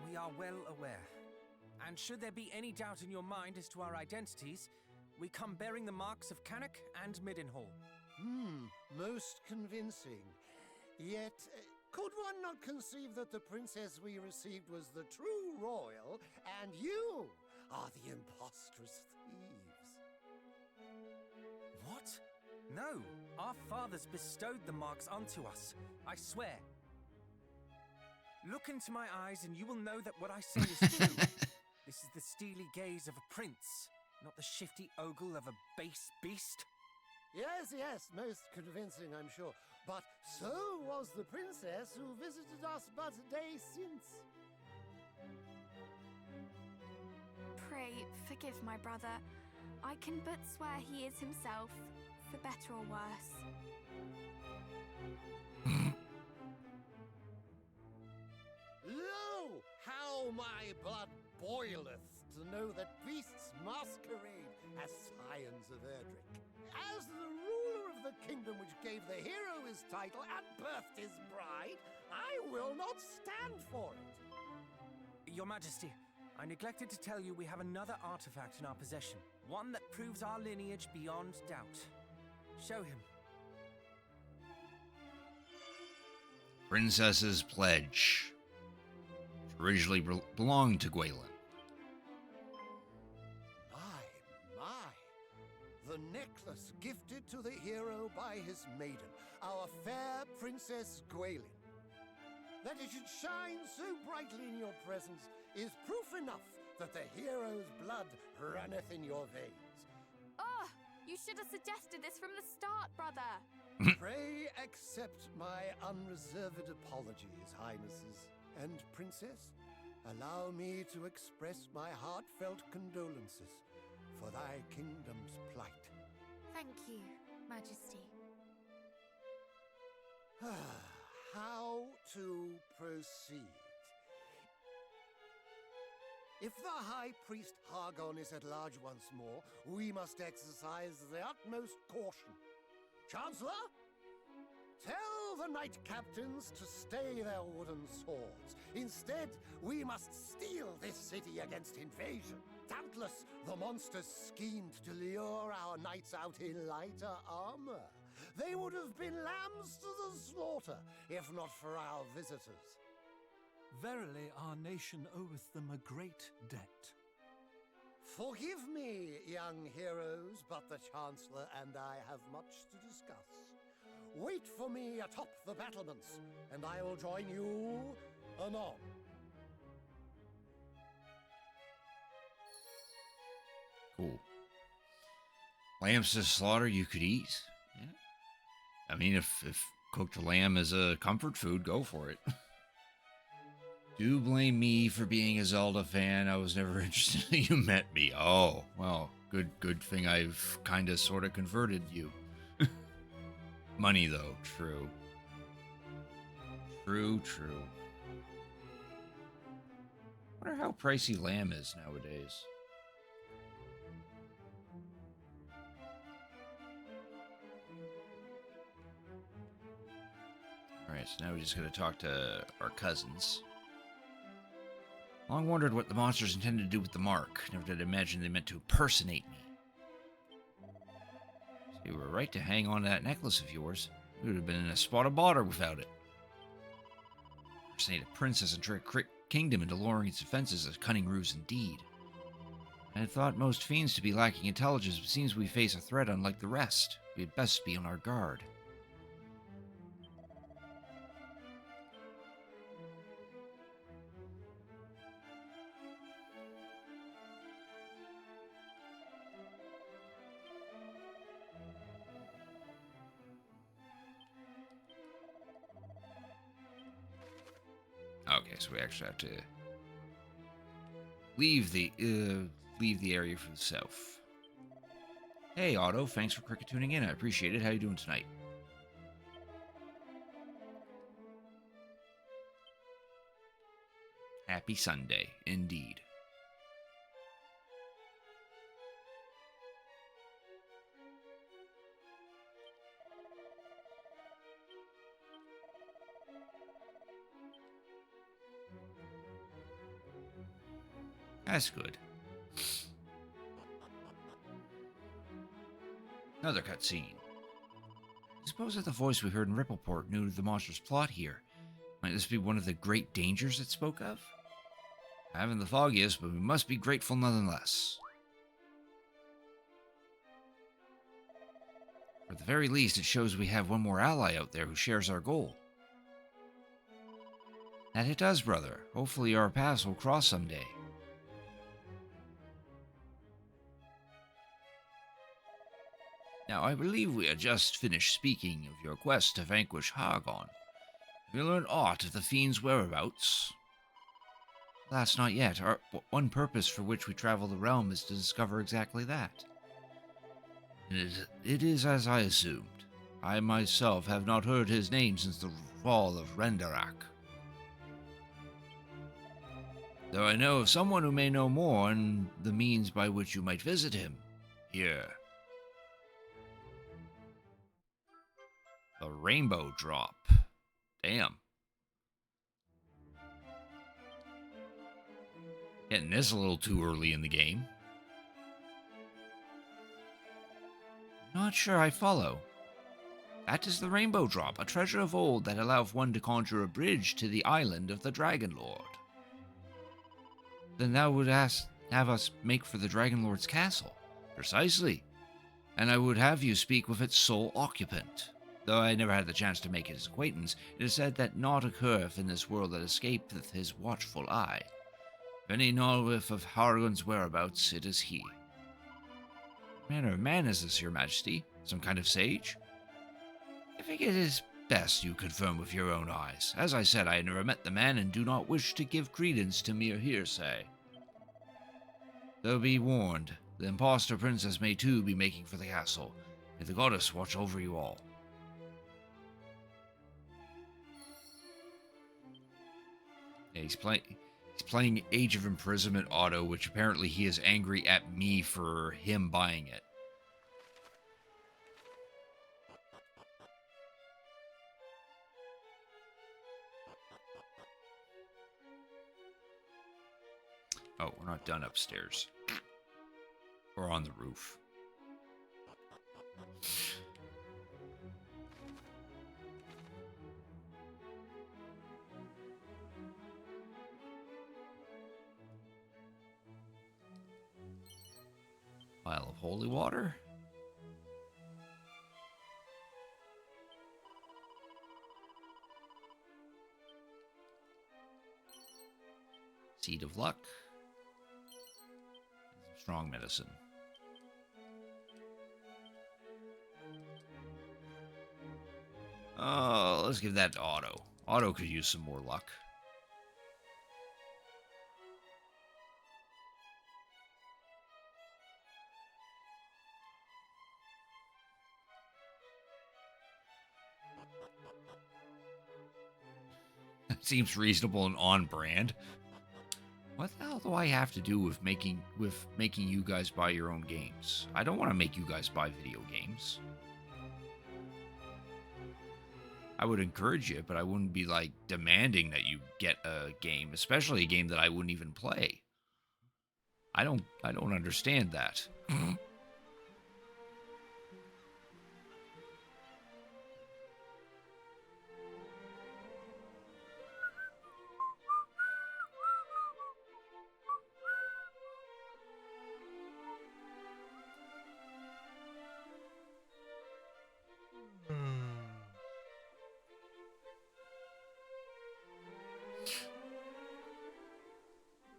We are well aware. And should there be any doubt in your mind as to our identities, we come bearing the marks of Cannock and Middenhall. Most convincing. Yet, could one not conceive that the princess we received was the true royal, and you are the impostrous thieves? What? No, our fathers bestowed the marks onto us, I swear. Look into my eyes and you will know that what I say is true. This is the steely gaze of a prince, not the shifty ogle of a base beast. Yes, yes, most convincing, I'm sure. But so was the princess who visited us but a day since. pray, forgive my brother. I can but swear he is himself, for better or worse. Lo, how my blood boileth to know that beasts masquerade as scions of Erdrick. As the ruler of the kingdom which gave the hero his title and birthed his bride, I will not stand for it. Your Majesty, I neglected to tell you we have another artifact in our possession. One that proves our lineage beyond doubt. Show him. Princess's Pledge. Which originally belonged to Gwaelin. My. The necklace gifted to the hero by his maiden, our fair Princess Gwaelin. That it should shine so brightly in your presence is proof enough that the hero's blood runneth in your veins. Oh, you should have suggested this from the start, brother. Pray accept my unreserved apologies, Highnesses. And, Princess, allow me to express my heartfelt condolences for thy kingdom's plight. Thank you, Majesty. How to proceed? If the High Priest Hargon is at large once more, we must exercise the utmost caution. Chancellor? Tell the knight captains to stay their wooden swords. Instead, we must steal this city against invasion. Doubtless, the monsters schemed to lure our knights out in lighter armor. They would have been lambs to the slaughter, if not for our visitors. Verily, our nation oweth them a great debt. Forgive me, young heroes, but the Chancellor and I have much to discuss. Wait for me atop the battlements, and I will join you anon. Cool. Lambs to slaughter you could eat? Yeah. I mean, if cooked lamb is a comfort food, go for it. Do blame me for being a Zelda fan. I was never interested until you met me. Oh, well, good thing I've kind of sort of converted you. Money, though. True. True. Wonder how pricey lamb is nowadays. Alright, so now we just gotta talk to our cousins. Long wondered what the monsters intended to do with the mark. Never did imagine they meant to impersonate me. So you were right to hang on to that necklace of yours. We would have been in a spot of bother without it. Impersonate a princess and trick kingdom into lowering its defenses, a cunning ruse indeed. I had thought most fiends to be lacking intelligence, but it seems we face a threat unlike the rest. We had best be on our guard. Okay, so we actually have to leave the area for the south. Hey, Otto, thanks for cricket tuning in. I appreciate it. How you doing tonight? Happy Sunday, indeed. That's good. Another cutscene. Suppose that the voice we heard in Rippleport knew the monster's plot here. Might this be one of the great dangers it spoke of? I haven't the foggiest, but we must be grateful nonetheless. For at the very least, it shows we have one more ally out there who shares our goal. That it does, brother. Hopefully our paths will cross someday. Now, I believe we had just finished speaking of your quest to vanquish Hargon. Have you learned aught of the fiend's whereabouts? That's not yet. Our one purpose for which we travel the realm is to discover exactly that. It is as I assumed. I myself have not heard his name since the fall of Rendarak. Though I know of someone who may know more and the means by which you might visit him. Here. A rainbow drop. Damn. Getting this a little too early in the game. Not sure I follow. That is the rainbow drop, a treasure of old that allowed one to conjure a bridge to the island of the Dragon Lord. Then that would have us make for the Dragon Lord's castle. Precisely. And I would have you speak with its sole occupant. Though I never had the chance to make his acquaintance, it is said that naught occurreth in this world that escapeth his watchful eye. If any knoweth of Hargon's whereabouts, it is he. What manner of man is this, your majesty? Some kind of sage? I think it is best you confirm with your own eyes. As I said, I had never met the man and do not wish to give credence to mere hearsay. Though be warned, the impostor princess may too be making for the castle. May the goddess watch over you all. Yeah, he's playing Age of Imprisonment Auto, which apparently he is angry at me for him buying it. Oh, we're not done upstairs. We're on the roof. Pile of holy water. Seed of luck. Strong medicine. Oh, let's give that to Otto. Otto could use some more luck. That seems reasonable and on brand. What the hell do I have to do with making you guys buy your own games? I don't want to make you guys buy video games. I would encourage it, but I wouldn't be like demanding that you get a game, especially a game that I wouldn't even play. I don't understand that.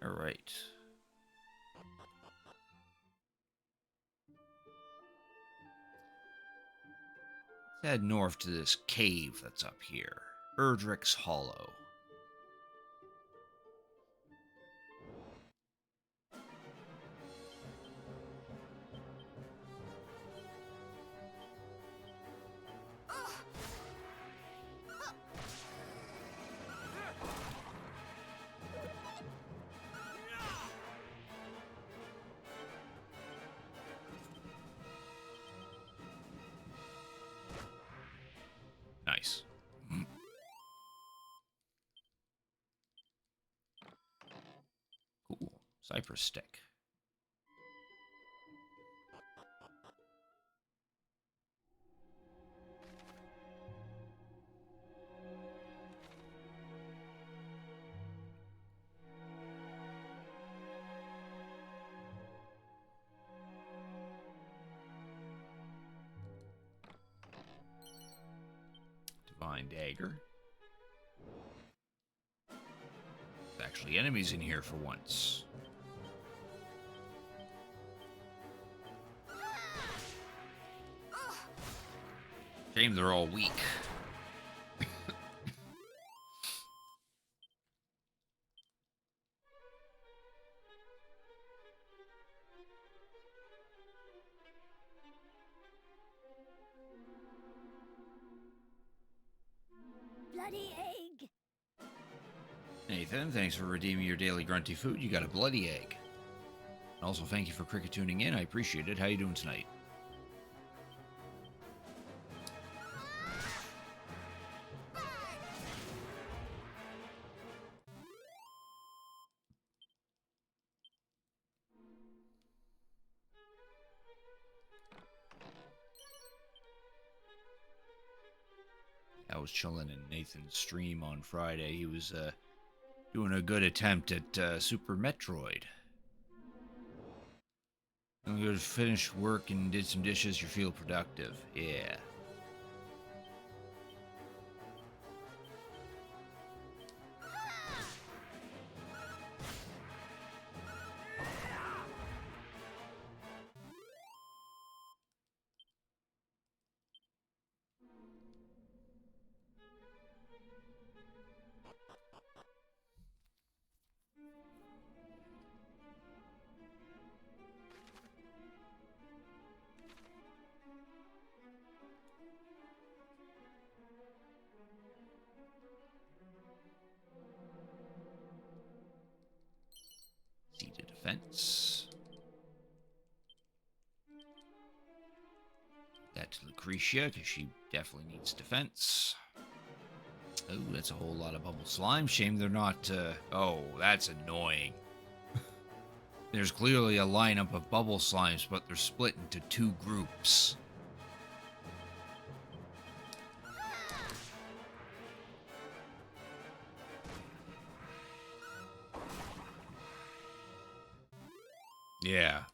All right. Let's head north to this cave that's up here. Erdrick's Hollow. Nice. Cool. Cypress stick. Divine dagger. There's actually enemies in here for once. Shame they're all weak. bloody egg. Nathan, thanks for redeeming your daily grunty food. You got a bloody egg. And also, thank you for cricket tuning in. I appreciate it. How you doing tonight? I was chilling in Nathan's stream on Friday. He was doing a good attempt at Super Metroid. I'm going to finish work and did some dishes. You feel productive. Yeah. Seated defense. That to Lucretia, because she definitely needs defense. Oh, that's a whole lot of bubble slime. Shame they're not, oh, that's annoying. There's clearly a lineup of bubble slimes, but they're split into two groups. Yeah.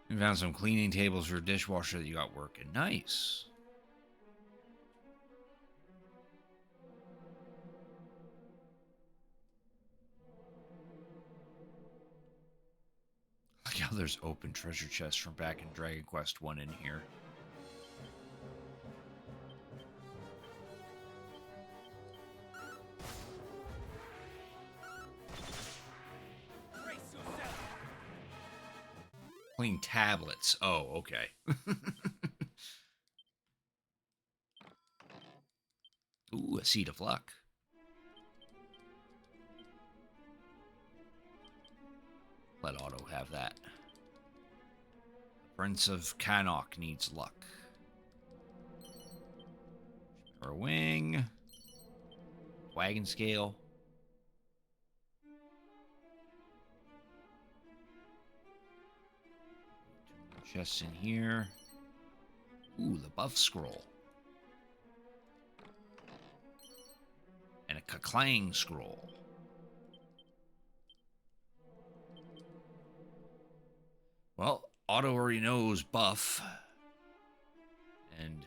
You found some cleaning tables for a dishwasher that you got working. Nice. Look how there's open treasure chests from back in Dragon Quest 1 in here. Clean tablets. Oh, okay. Ooh, a seed of luck. Let Otto have that. Prince of Cannock needs luck. Or a wing. Wagon scale. Chests in here. Ooh, the buff scroll. And a Kaklang scroll. Well, Otto already knows buff. And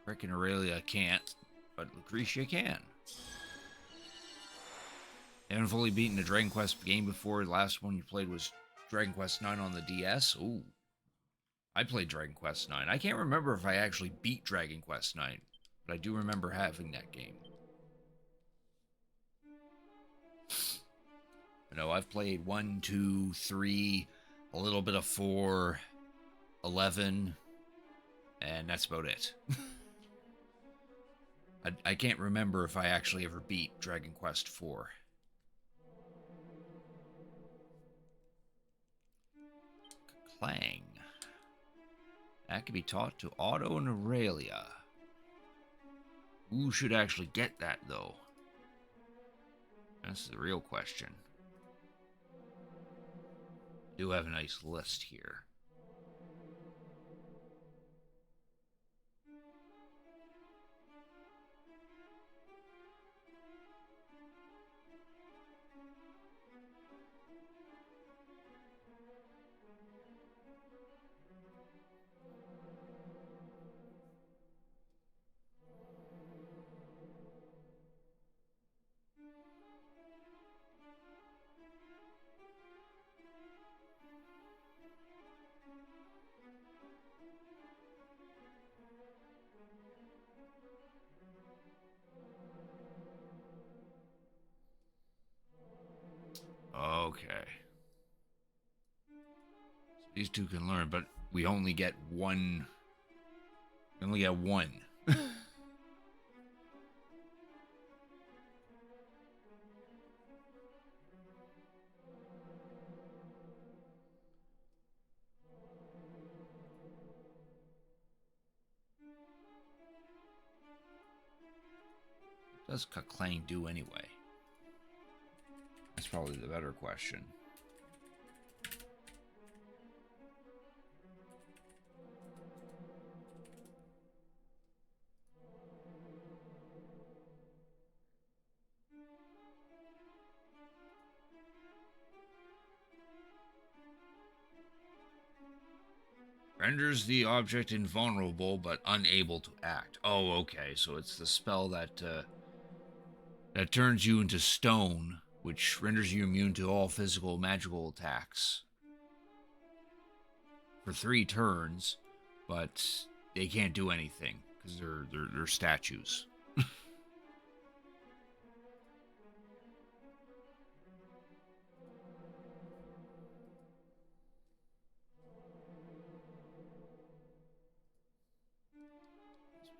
frickin' Aurelia can't, but Lucretia can. You haven't fully beaten a Dragon Quest game before. The last one you played was Dragon Quest 9 on the DS. Ooh. I played Dragon Quest 9. I can't remember if I actually beat Dragon Quest 9, but I do remember having that game. But no, I've played 1, 2, 3, a little bit of 4, 11, and that's about it. I can't remember if I actually ever beat Dragon Quest 4. Clang. That can be taught to Otto and Aurelia. Who should actually get that, though? That's the real question. Do have a nice list here. Okay. So these two can learn, but we only get one. I only got one. What does Kaklang do anyway? That's probably the better question. Renders the object invulnerable but unable to act. Oh, okay. So it's the spell that that turns you into stone, which renders you immune to all physical magical attacks for 3 turns, but they can't do anything because they're statues.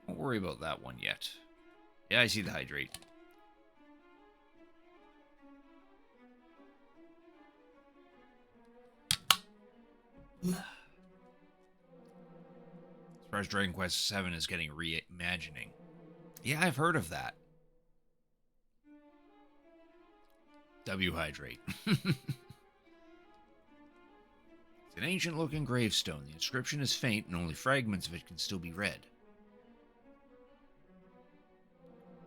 Don't worry about that one yet. Yeah, I see the hydrate. As far as Dragon Quest VII is getting reimagining. Yeah, I've heard of that. W hydrate. It's an ancient-looking gravestone. The inscription is faint, and only fragments of it can still be read.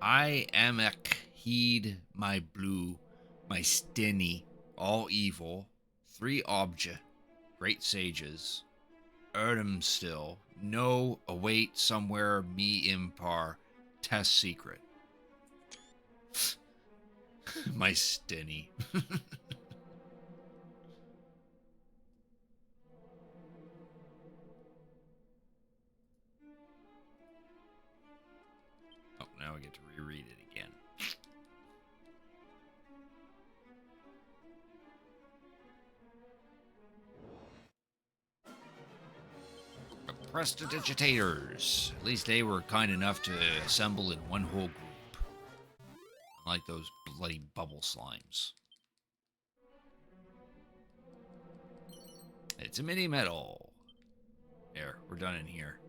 I am heed my blue, my stinny, all evil, 3 obja, great sages, Erdem still, no await somewhere me impar, test secret. My stinny. Oh, now I get to reread it again. Prestidigitators. At least they were kind enough to assemble in one whole group. Unlike those bloody bubble slimes. It's a mini medal. There, we're done in here.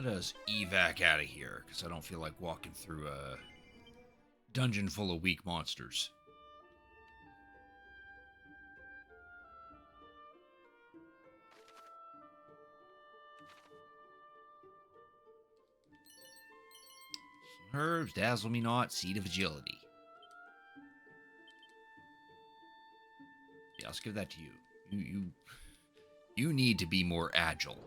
Let us evac out of here, because I don't feel like walking through a dungeon full of weak monsters. Some herbs, dazzle me not, seed of agility. Yeah, let's give that to you. You need to be more agile.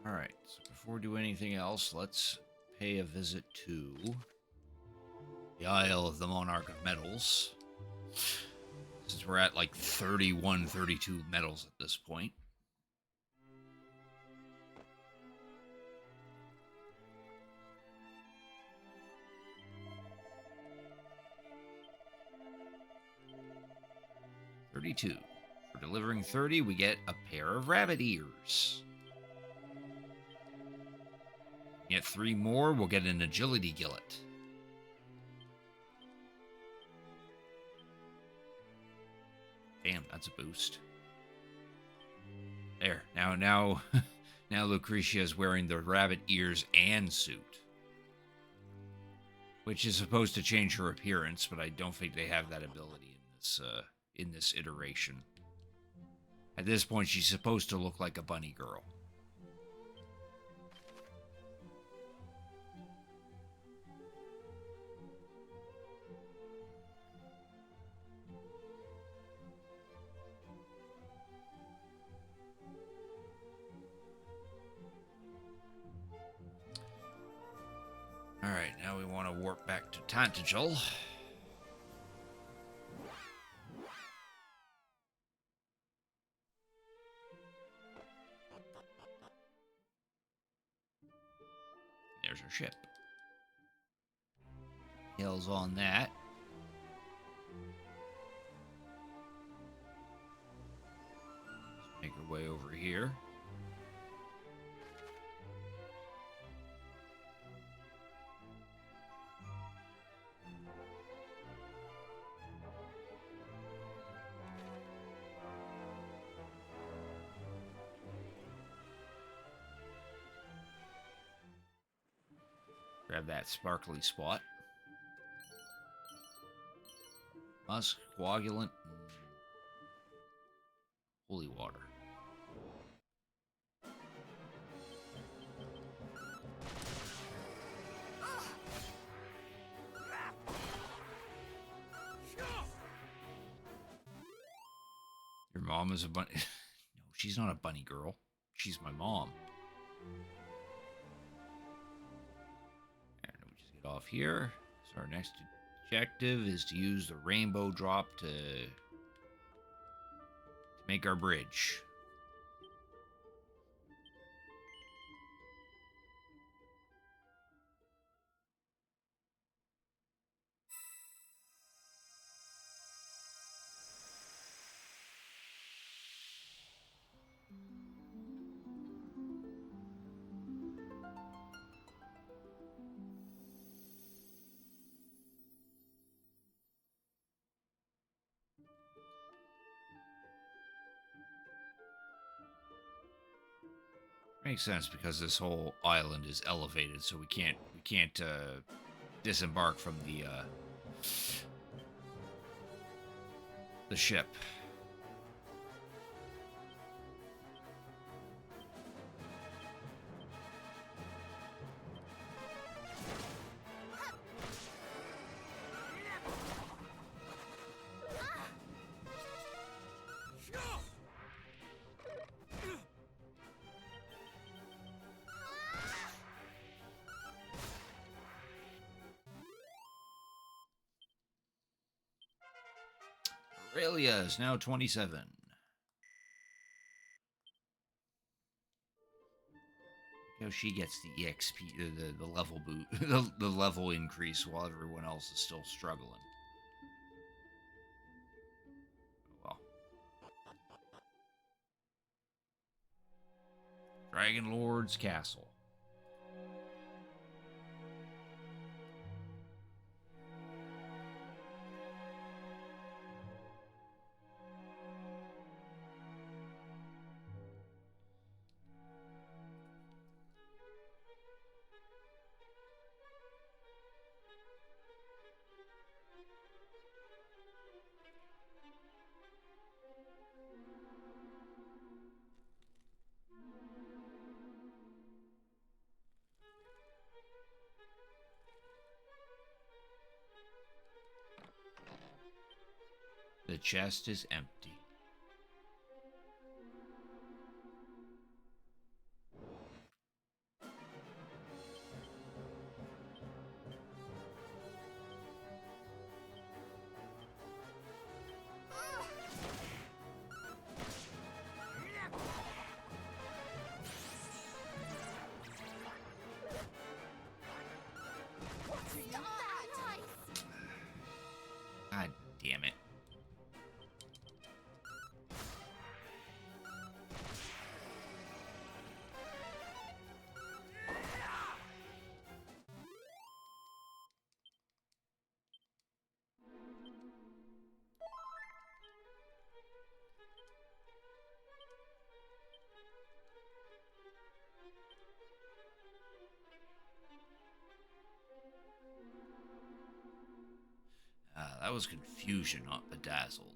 Alright, so before we do anything else, let's pay a visit to the Isle of the Monarch of Metals. Since we're at like 31, 32 medals at this point. $32. For delivering 30, we get a pair of rabbit ears. Get 3 more, we'll get an agility gillet. Damn, that's a boost. There. Now Lucretia is wearing the rabbit ears and suit. Which is supposed to change her appearance, but I don't think they have that ability in this iteration. At this point, she's supposed to look like a bunny girl. Alright, now we want to warp back to Tantagel. There's our ship. Hills on that. Let's make our way over here. Grab that sparkly spot. Musk, coagulant, and holy water. Your mom is a bunny. No, she's not a bunny girl. She's my mom. And we just get off here. So our next objective is to use the rainbow drop to make our bridge. Makes sense because this whole island is elevated, so we can't disembark from the ship. Aurelia is now 27. How she gets the EXP, the level boot, the level increase while everyone else is still struggling. Well. Dragon Lord's Castle. The chest is empty. God damn it. That was confusion, not bedazzled.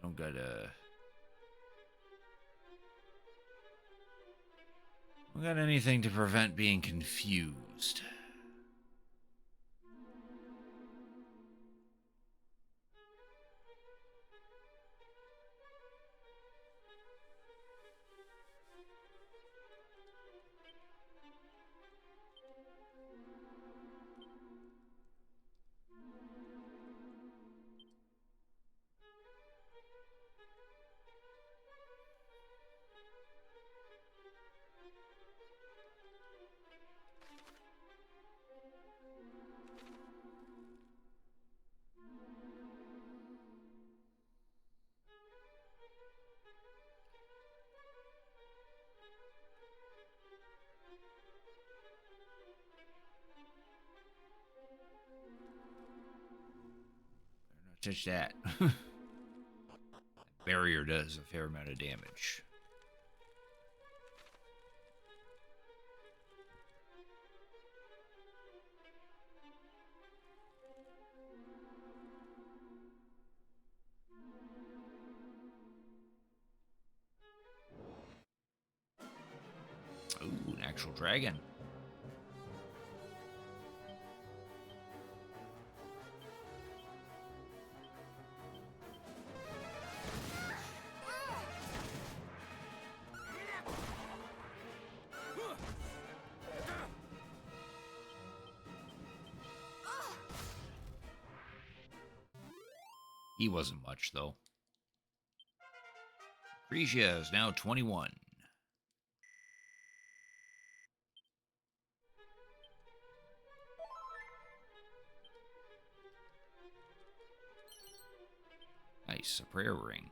Don't got anything to prevent being confused. touch that. Barrier does a fair amount of damage. Ooh, an actual dragon. He wasn't much, though. Frisia is now 21. Nice, a prayer ring.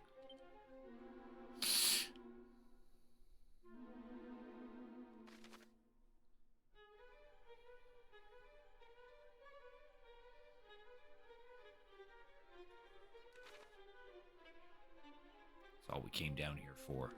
That's all we came down here for.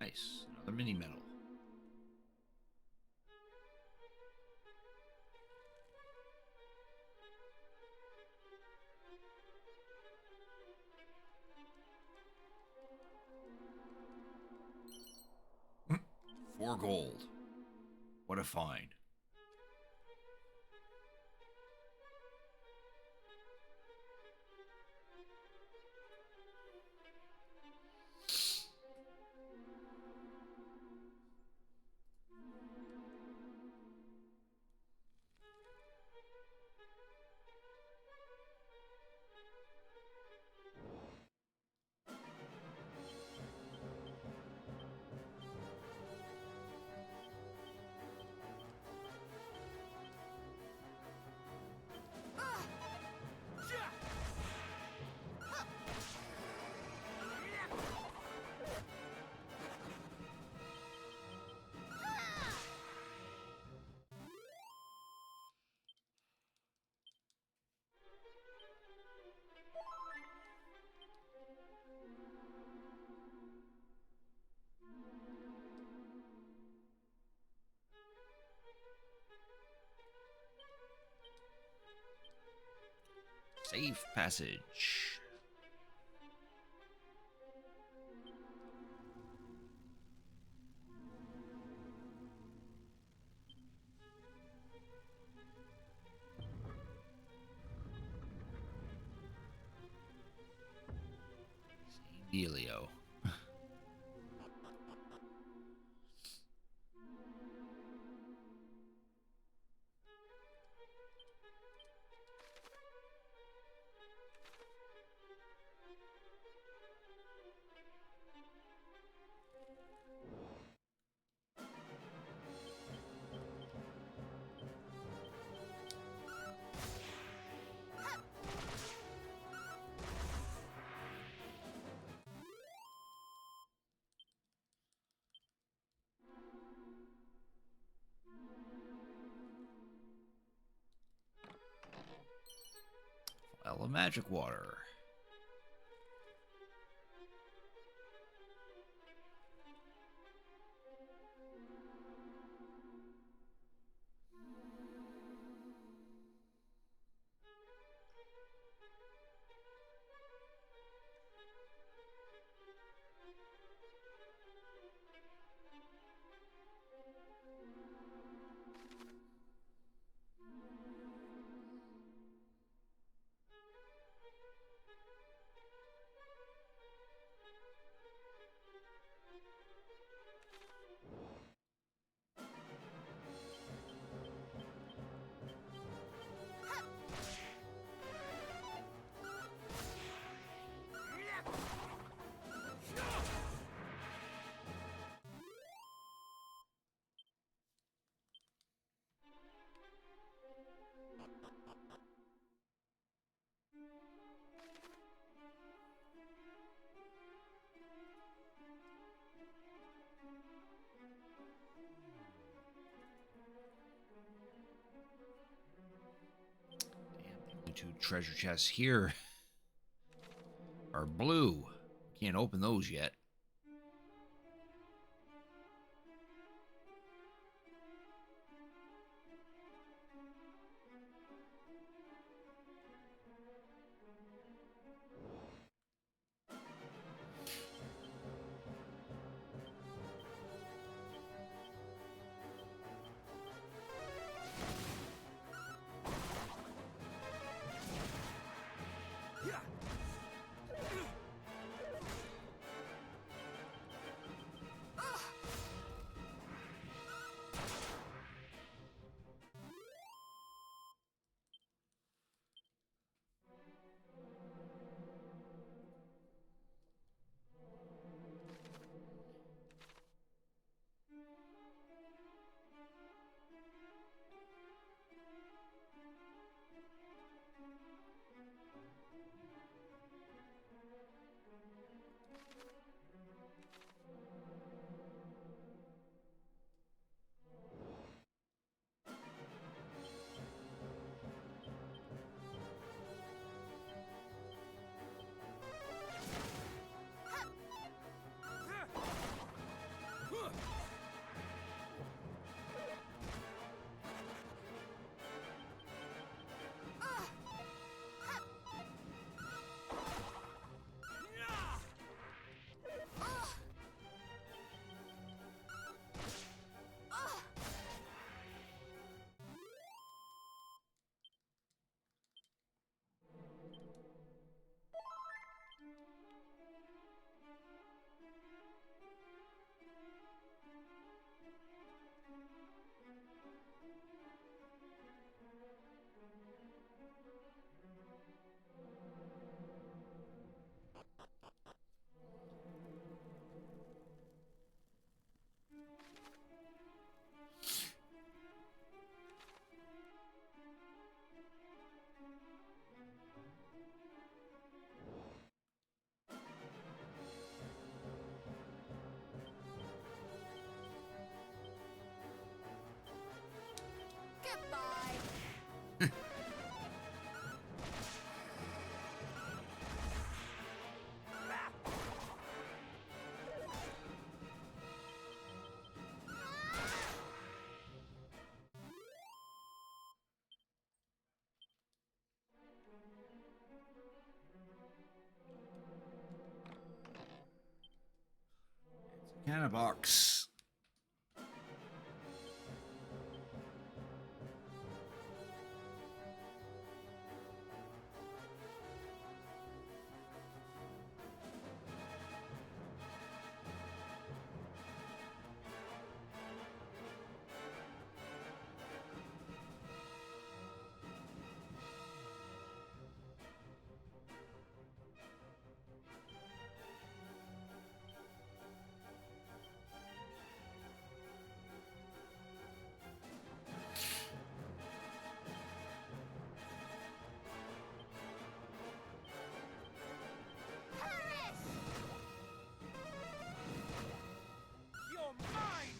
Nice, another mini medal. Four gold. What a find. Safe passage. Same dealio. Well, of magic water. Damn, the two treasure chests here are blue. Can't open those yet. Cannabox. You're mine!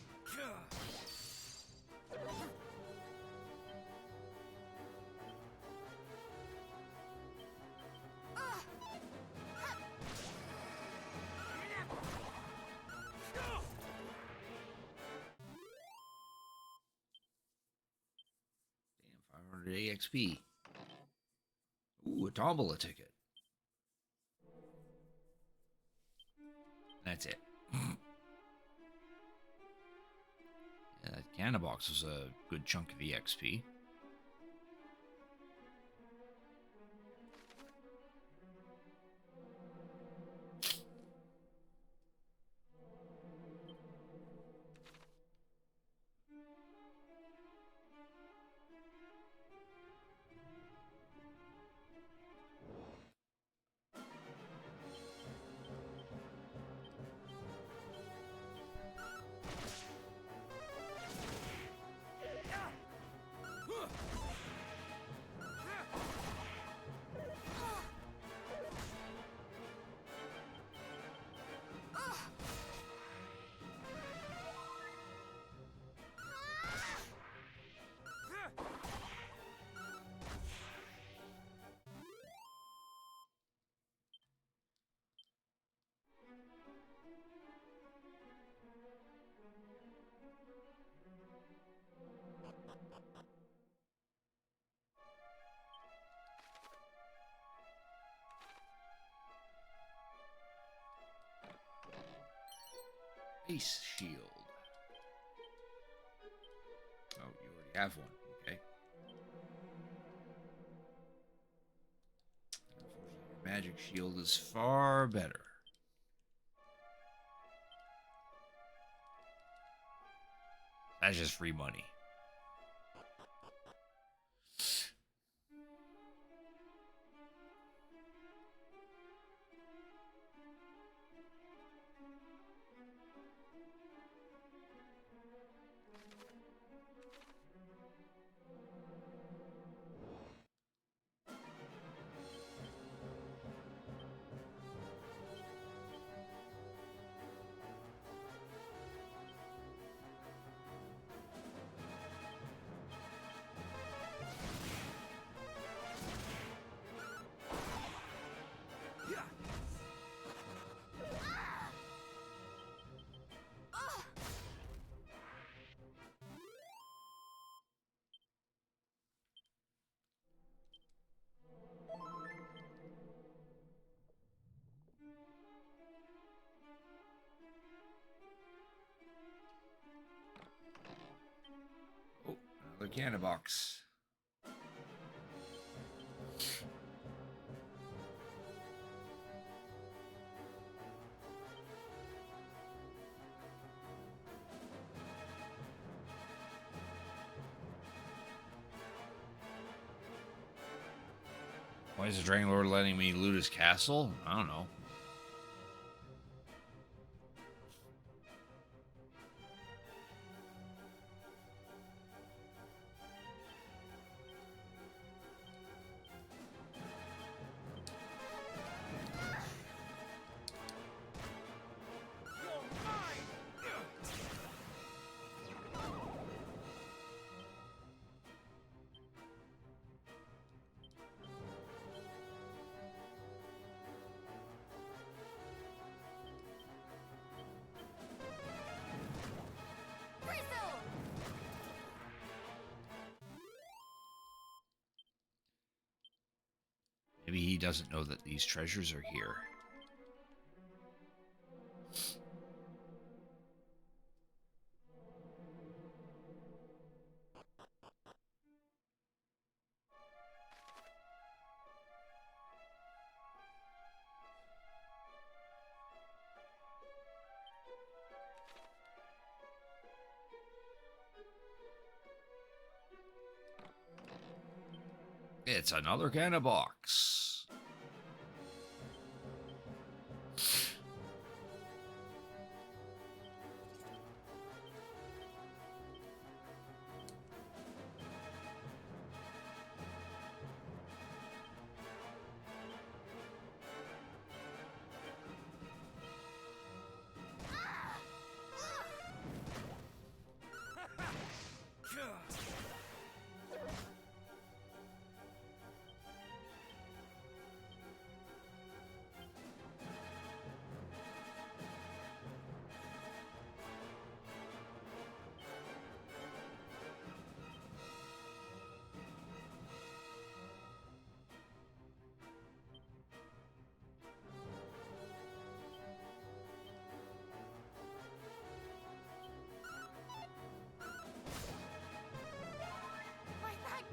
Damn, 500 AXP. Ooh, a tombola ticket. That's it. Yeah, that Cannabox was a good chunk of EXP. Ice shield. Oh, you already have one. Okay. Unfortunately, your magic shield is far better. That's just free money. Oh, another Cannabox. Why is the Dragon Lord letting me loot his castle? I don't know. Maybe he doesn't know that these treasures are here. it's another kind of box. My thanks!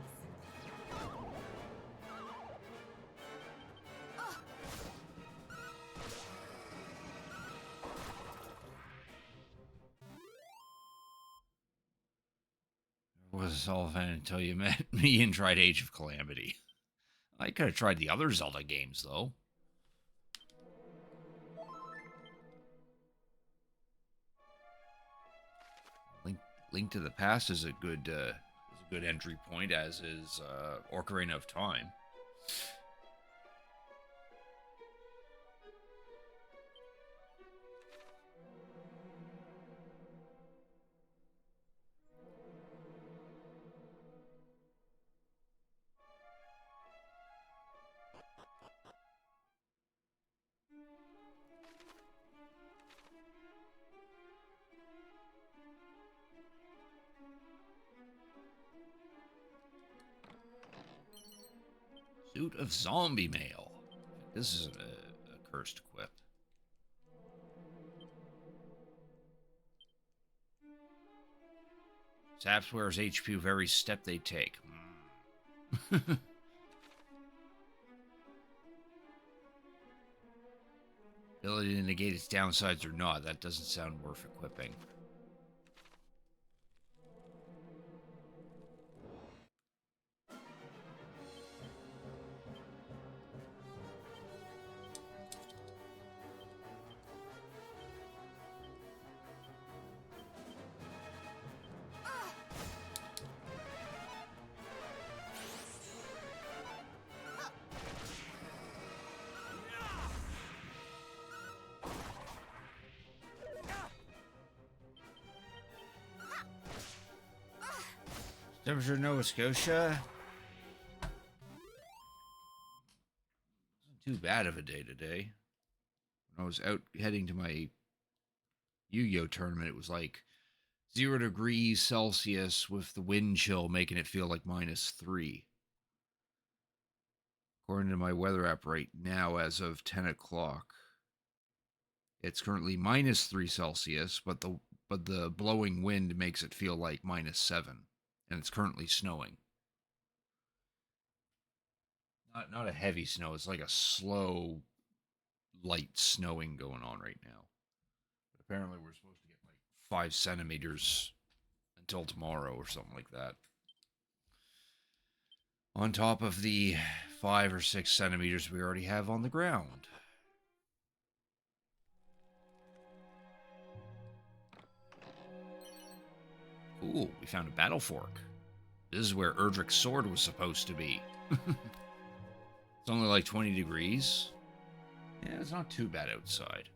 Was all fun until you met me and tried Age of Calamity. I could have tried the other Zelda games, though. Link to the Past is a good entry point, as is Ocarina of Time. Suit of Zombie Mail. This is a cursed equip. Saps wears HP with every step they take. Ability to negate its downsides or not, that doesn't sound worth equipping. Temperature Nova Scotia. Wasn't too bad of a day today. When I was out heading to my Yu-Gi-Oh tournament, it was like 0 degrees Celsius with the wind chill making it feel like -3. According to my weather app right now, as of 10 o'clock, it's currently -3 Celsius, but the blowing wind makes it feel like -7. And it's currently snowing. Not a heavy snow. It's like a slow, light snowing going on right now. But apparently we're supposed to get like 5 centimeters until tomorrow or something like that. On top of the 5 or 6 centimeters we already have on the ground. Ooh, we found a battle fork. This is where Erdrick's sword was supposed to be. It's only like 20 degrees. Yeah, it's not too bad outside.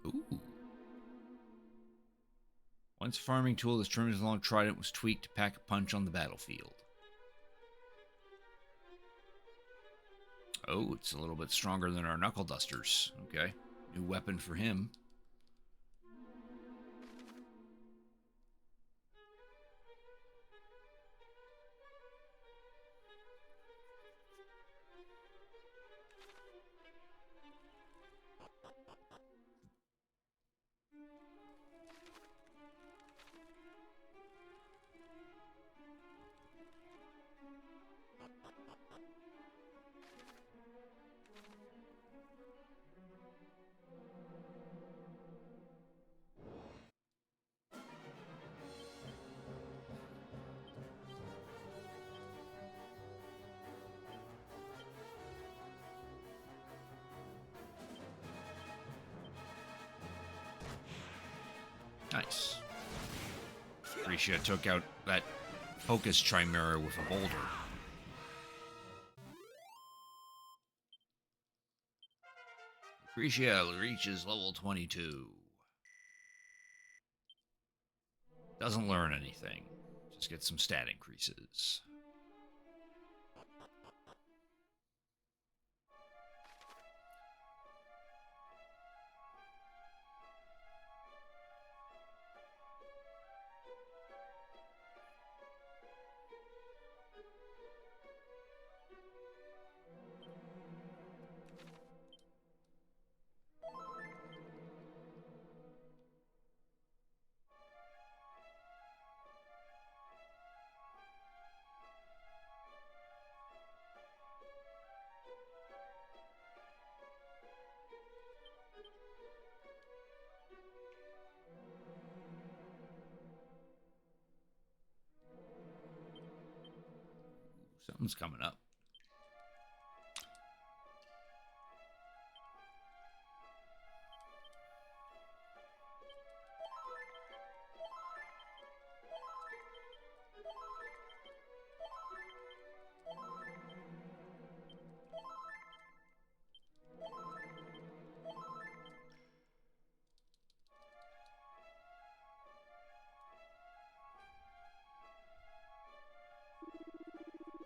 Ooh. Once a farming tool, this tremendous long trident was tweaked to pack a punch on the battlefield. Oh, it's a little bit stronger than our knuckle dusters. Okay. New weapon for him. Nice. Grisha took out that focus chimera with a boulder. Grisha reaches level 22. Doesn't learn anything. Just gets some stat increases. Something's coming up.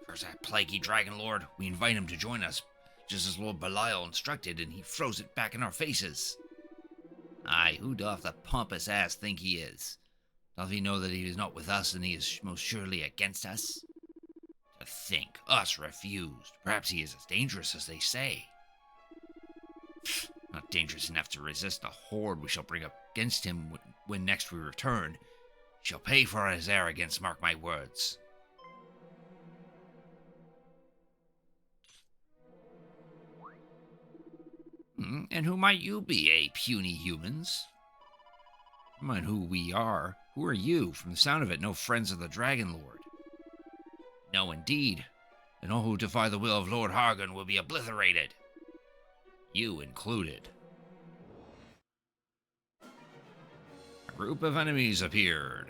Curse that plaguey Dragon Lord. We invite him to join us, just as Lord Belial instructed, and he throws it back in our faces. Aye, who doth the pompous ass think he is? Doth he know that he is not with us, and he is most surely against us? To think, us refused. Perhaps he is as dangerous as they say. Not dangerous enough to resist the horde we shall bring up against him when next we return. He shall pay for his arrogance, mark my words. And who might you be, puny humans? Come on, who we are. Who are you? From the sound of it, no friends of the Dragon Lord. No, indeed. And all who defy the will of Lord Hargon will be obliterated. You included. A group of enemies appeared.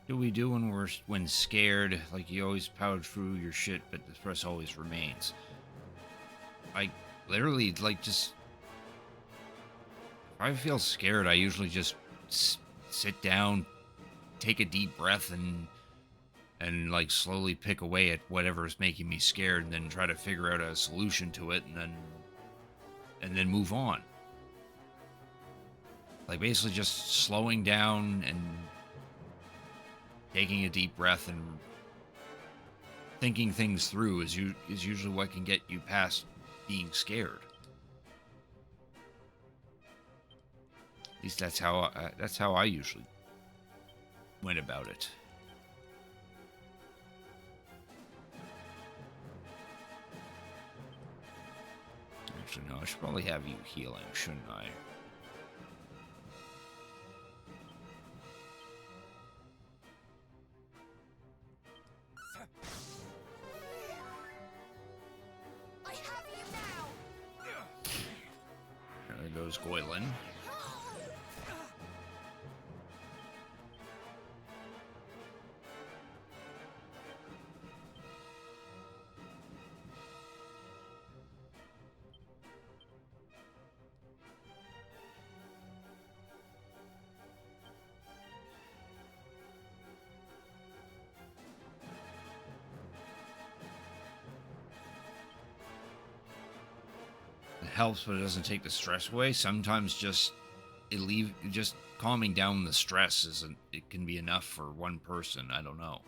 What do we do when scared? Like, you always power through your shit, but the stress always remains. I literally, like, just... If I feel scared, I usually just sit down, take a deep breath, and like, slowly pick away at whatever is making me scared, and then try to figure out a solution to it, and then move on. Like, basically just slowing down and taking a deep breath and thinking things through is usually what can get you past being scared. At least that's how I usually went about it. Actually, no, I should probably have you healing, shouldn't I? There goes Goylin. helps, but it doesn't take the stress away. Sometimes just calming down the stress it can be enough for one person. I don't know.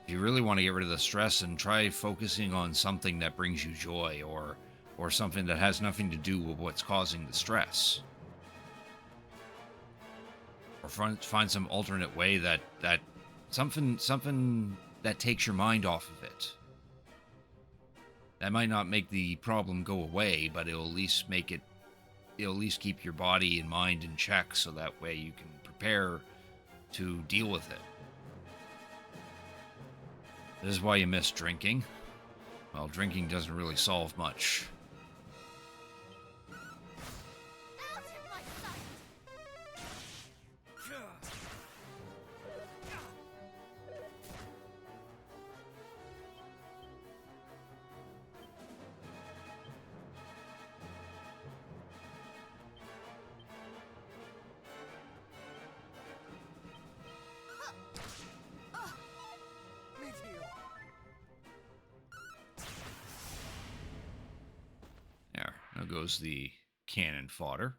If you really want to get rid of the stress, and try focusing on something that brings you joy, or something that has nothing to do with what's causing the stress. Or find some alternate way that something that takes your mind off of it. That might not make the problem go away, but it'll at least keep your body and mind in check, so that way you can prepare to deal with it. This is why you miss drinking. Well, drinking doesn't really solve much. Out of my sight! There. Now goes the cannon fodder.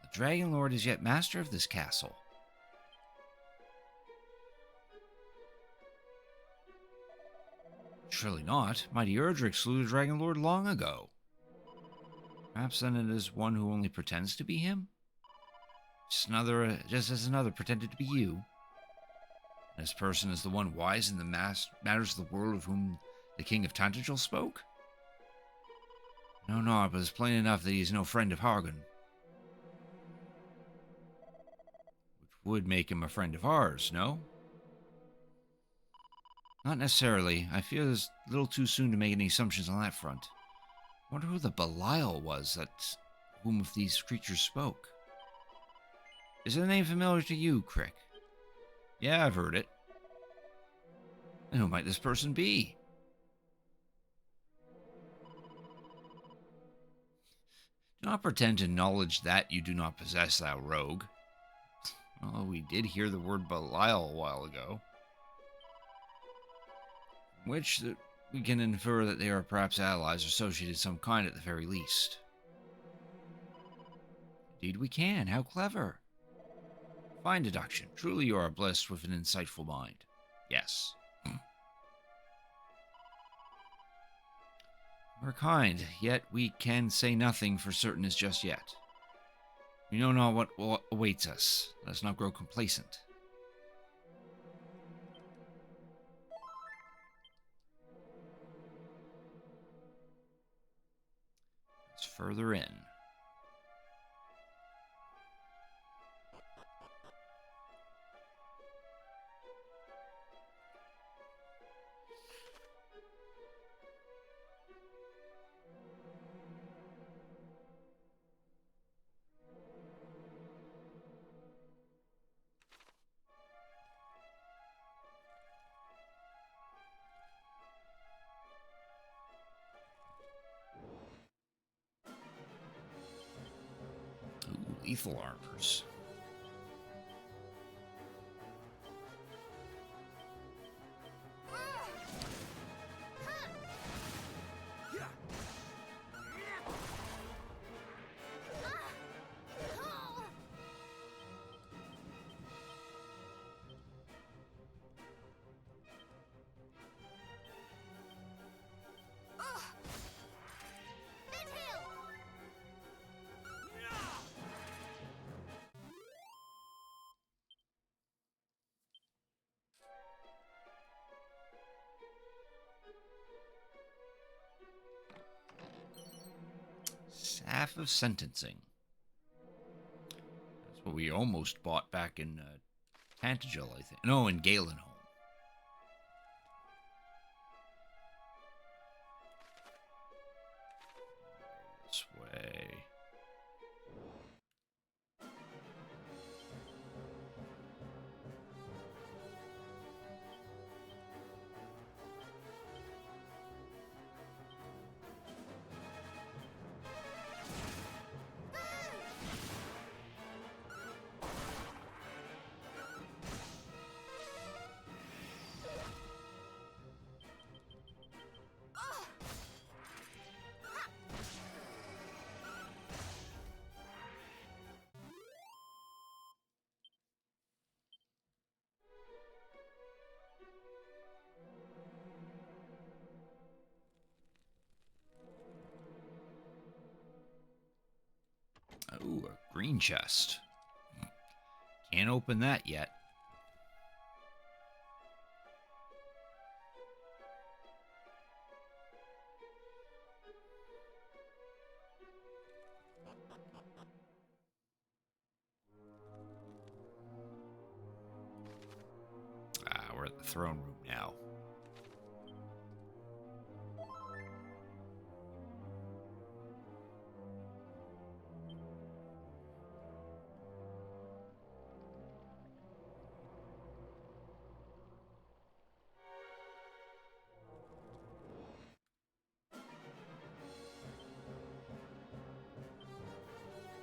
The Dragon Lord is yet master of this castle. Surely not. Mighty Erdrick slew the Dragon Lord long ago. Perhaps then it is one who only pretends to be him? Just as another pretended to be you. This person is the one wise in the matters of the world of whom the King of Tantagel spoke? No, but it's plain enough that he is no friend of Hargon. Which would make him a friend of ours, no? Not necessarily. I fear it's a little too soon to make any assumptions on that front. I wonder who the Belial was whom of these creatures spoke. Is the name familiar to you, Crick? Yeah, I've heard it. And who might this person be? Do not pretend to knowledge that you do not possess, thou rogue. Well, we did hear the word Belial a while ago. From which we can infer that they are perhaps allies or associated of some kind at the very least. Indeed we can. How clever. Fine deduction. Truly you are blessed with an insightful mind. Yes. We're kind, yet we can say nothing for certain as just yet. We know not what awaits us. Let us not grow complacent. It's further in. Ooh, lethal armors. Staff of Sentencing. That's what we almost bought back in Tantagel, I think. No, in Galenholm. This way. Ooh, a green chest. Can't open that yet. We're at the throne room now.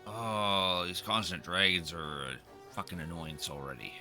Oh, these constant dragons are a fucking annoyance already.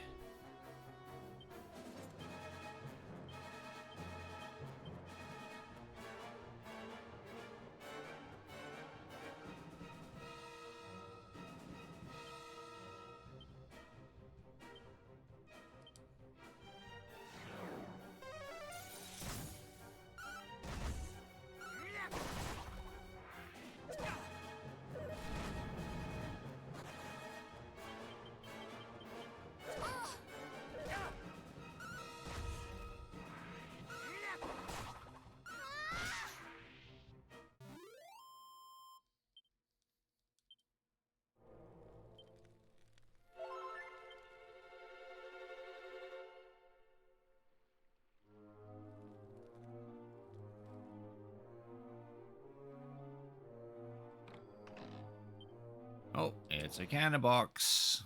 Oh, it's a cannon box.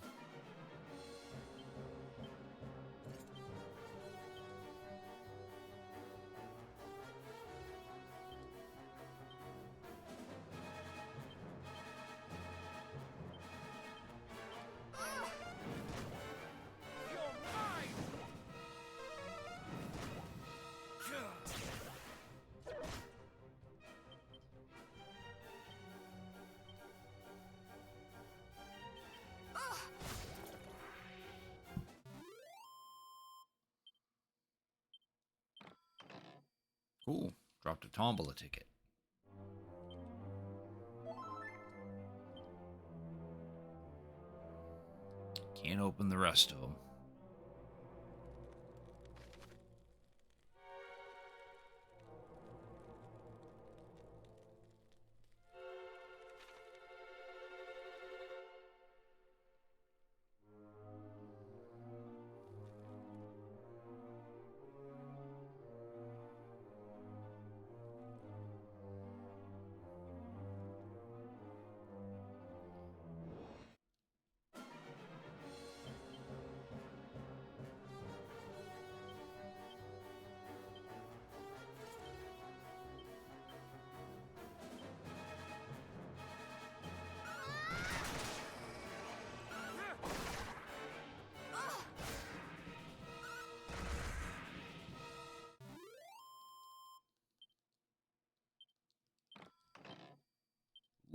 Cool. Dropped a tombola ticket. Can't open the rest of them.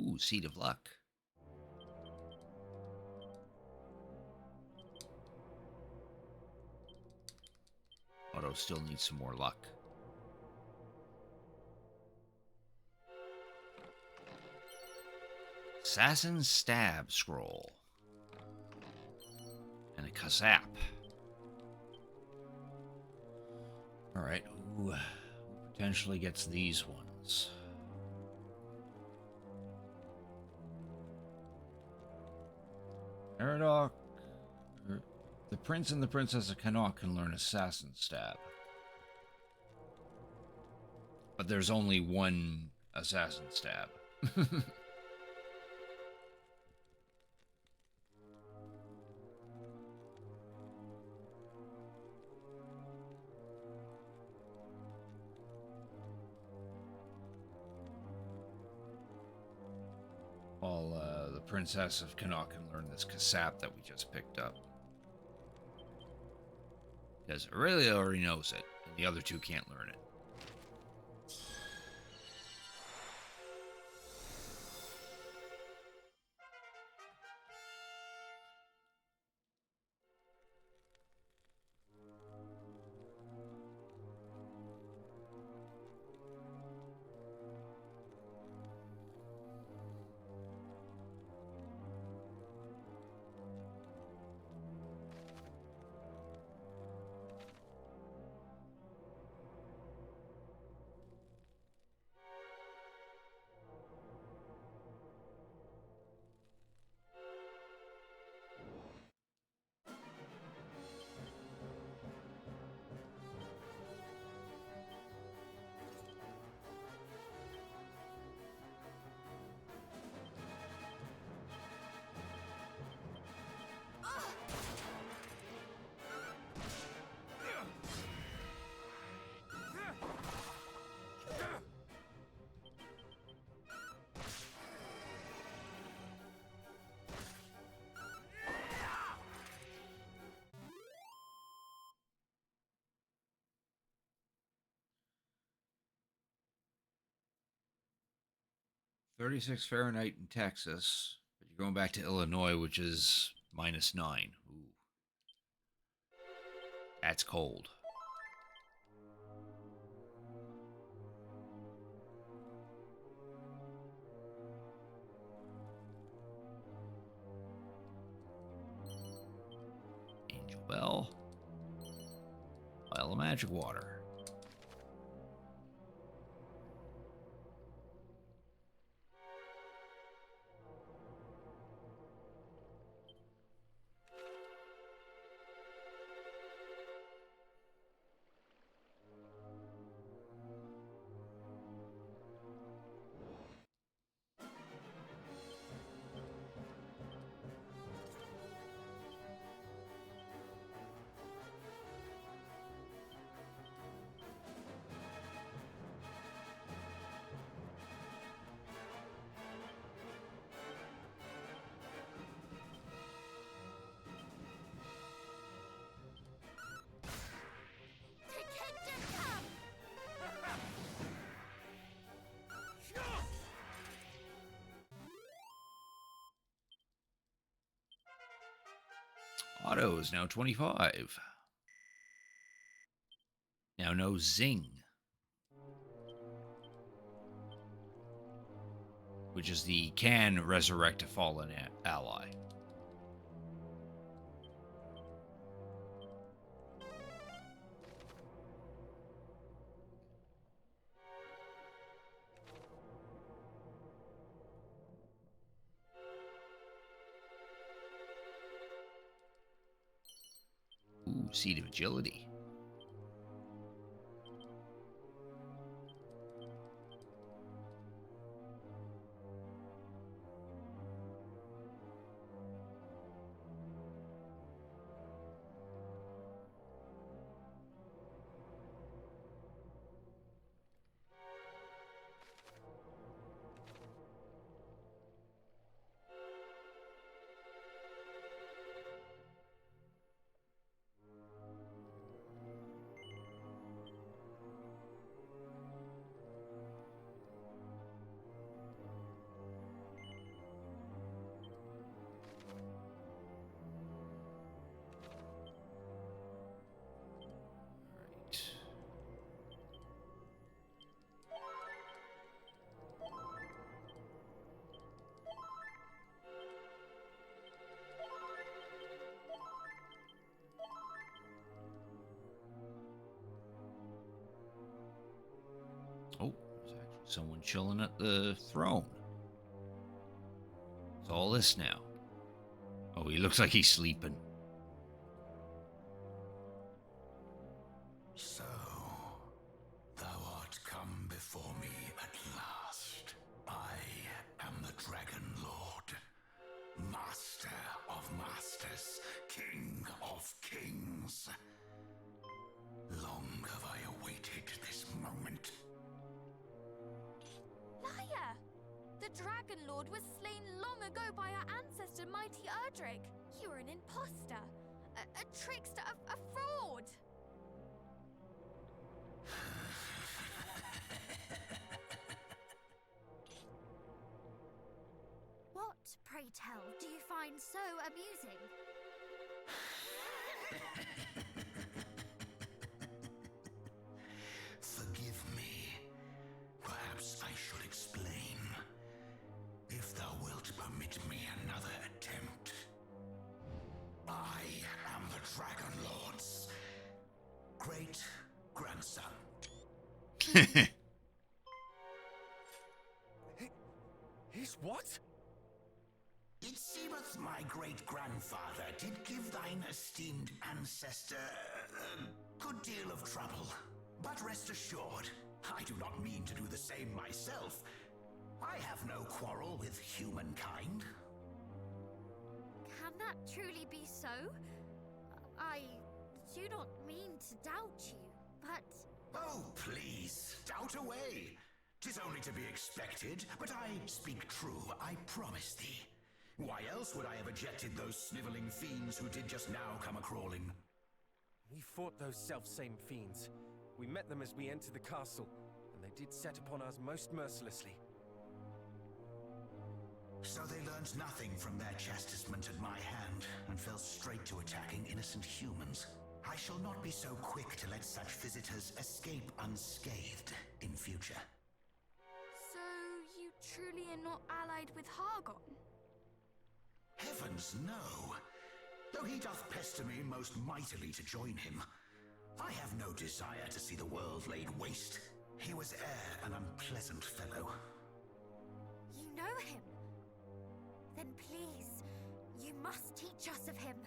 Ooh, Seed of Luck. Otto still needs some more luck. Assassin's Stab Scroll. And a Kazap. Alright, who potentially gets these ones? Eridok. The Prince and the Princess of Connaught can learn Assassin Stab. But there's only one Assassin Stab. While the Princess of Connaught can learn this Kazap that we just picked up. Because Aurelia already knows it, and the other two can't learn it. 36 Fahrenheit in Texas, but you're going back to Illinois, which is -9. Ooh. That's cold. Angel Bell. Vial of magic water. Otto is now 25. Now no Zing, which is the can resurrect a fallen ally. Ooh, Seed of Agility. Oh, there's actually someone chilling at the throne. It's all this now. Oh, he looks like he's sleeping. So, thou art come before me at last. I am the Dragon Lord, Master of Masters, King of Kings. Long have I awaited this moment. Liar! The Dragon Lord was slain long ago by our ancestor, mighty Erdrick. You are an imposter, a trickster, a fraud. What, pray tell, do you find so amusing? Forgive me. Perhaps I should explain. If thou wilt permit me another attempt. I am the Dragon Lord's great-grandson. His what? It seemeth my great-grandfather did give thine esteemed ancestor a good deal of trouble. But rest assured, I do not mean to do the same myself. I have no quarrel with humankind. Can that truly be so? I do not mean to doubt you, but... Oh, please, doubt away. 'Tis only to be expected, but I speak true, I promise thee. Why else would I have ejected those sniveling fiends who did just now come a-crawling? We fought those self-same fiends. We met them as we entered the castle, and they did set upon us most mercilessly. So they learned nothing from their chastisement at my hand and fell straight to attacking innocent humans. I shall not be so quick to let such visitors escape unscathed in future. So, you truly are not allied with Hargon? Heavens, no. Though he doth pester me most mightily to join him, I have no desire to see the world laid waste. He was e'er an unpleasant fellow. You know him? Then please, you must teach us of him.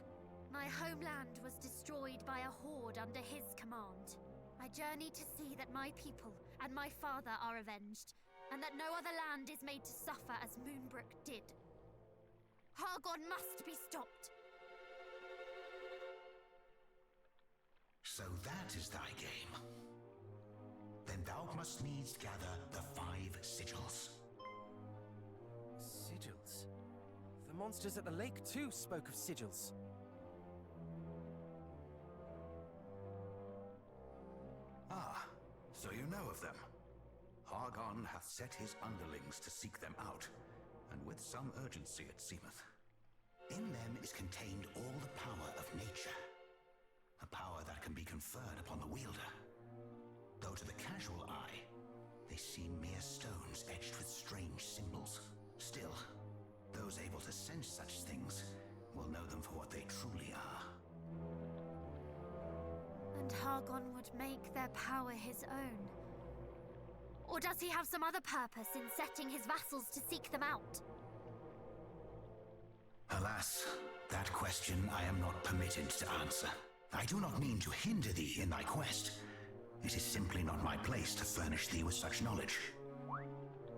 My homeland was destroyed by a horde under his command. I journey to see that my people and my father are avenged, and that no other land is made to suffer as Moonbrook did. Hargon must be stopped. So that is thy game. Then thou must needs gather the 5 sigils. Sigils? The monsters at the lake too spoke of sigils. Ah, so you know of them. Hargon hath set his underlings to seek them out, and with some urgency it seemeth. In them is contained all the power of nature, a power that can be conferred upon the wielder. Though to the casual eye, they seem mere stones etched with strange symbols. Still, those able to sense such things will know them for what they truly are. And Hargon would make their power his own. Or does he have some other purpose in setting his vassals to seek them out? Alas, that question I am not permitted to answer. I do not mean to hinder thee in thy quest. It is simply not my place to furnish thee with such knowledge.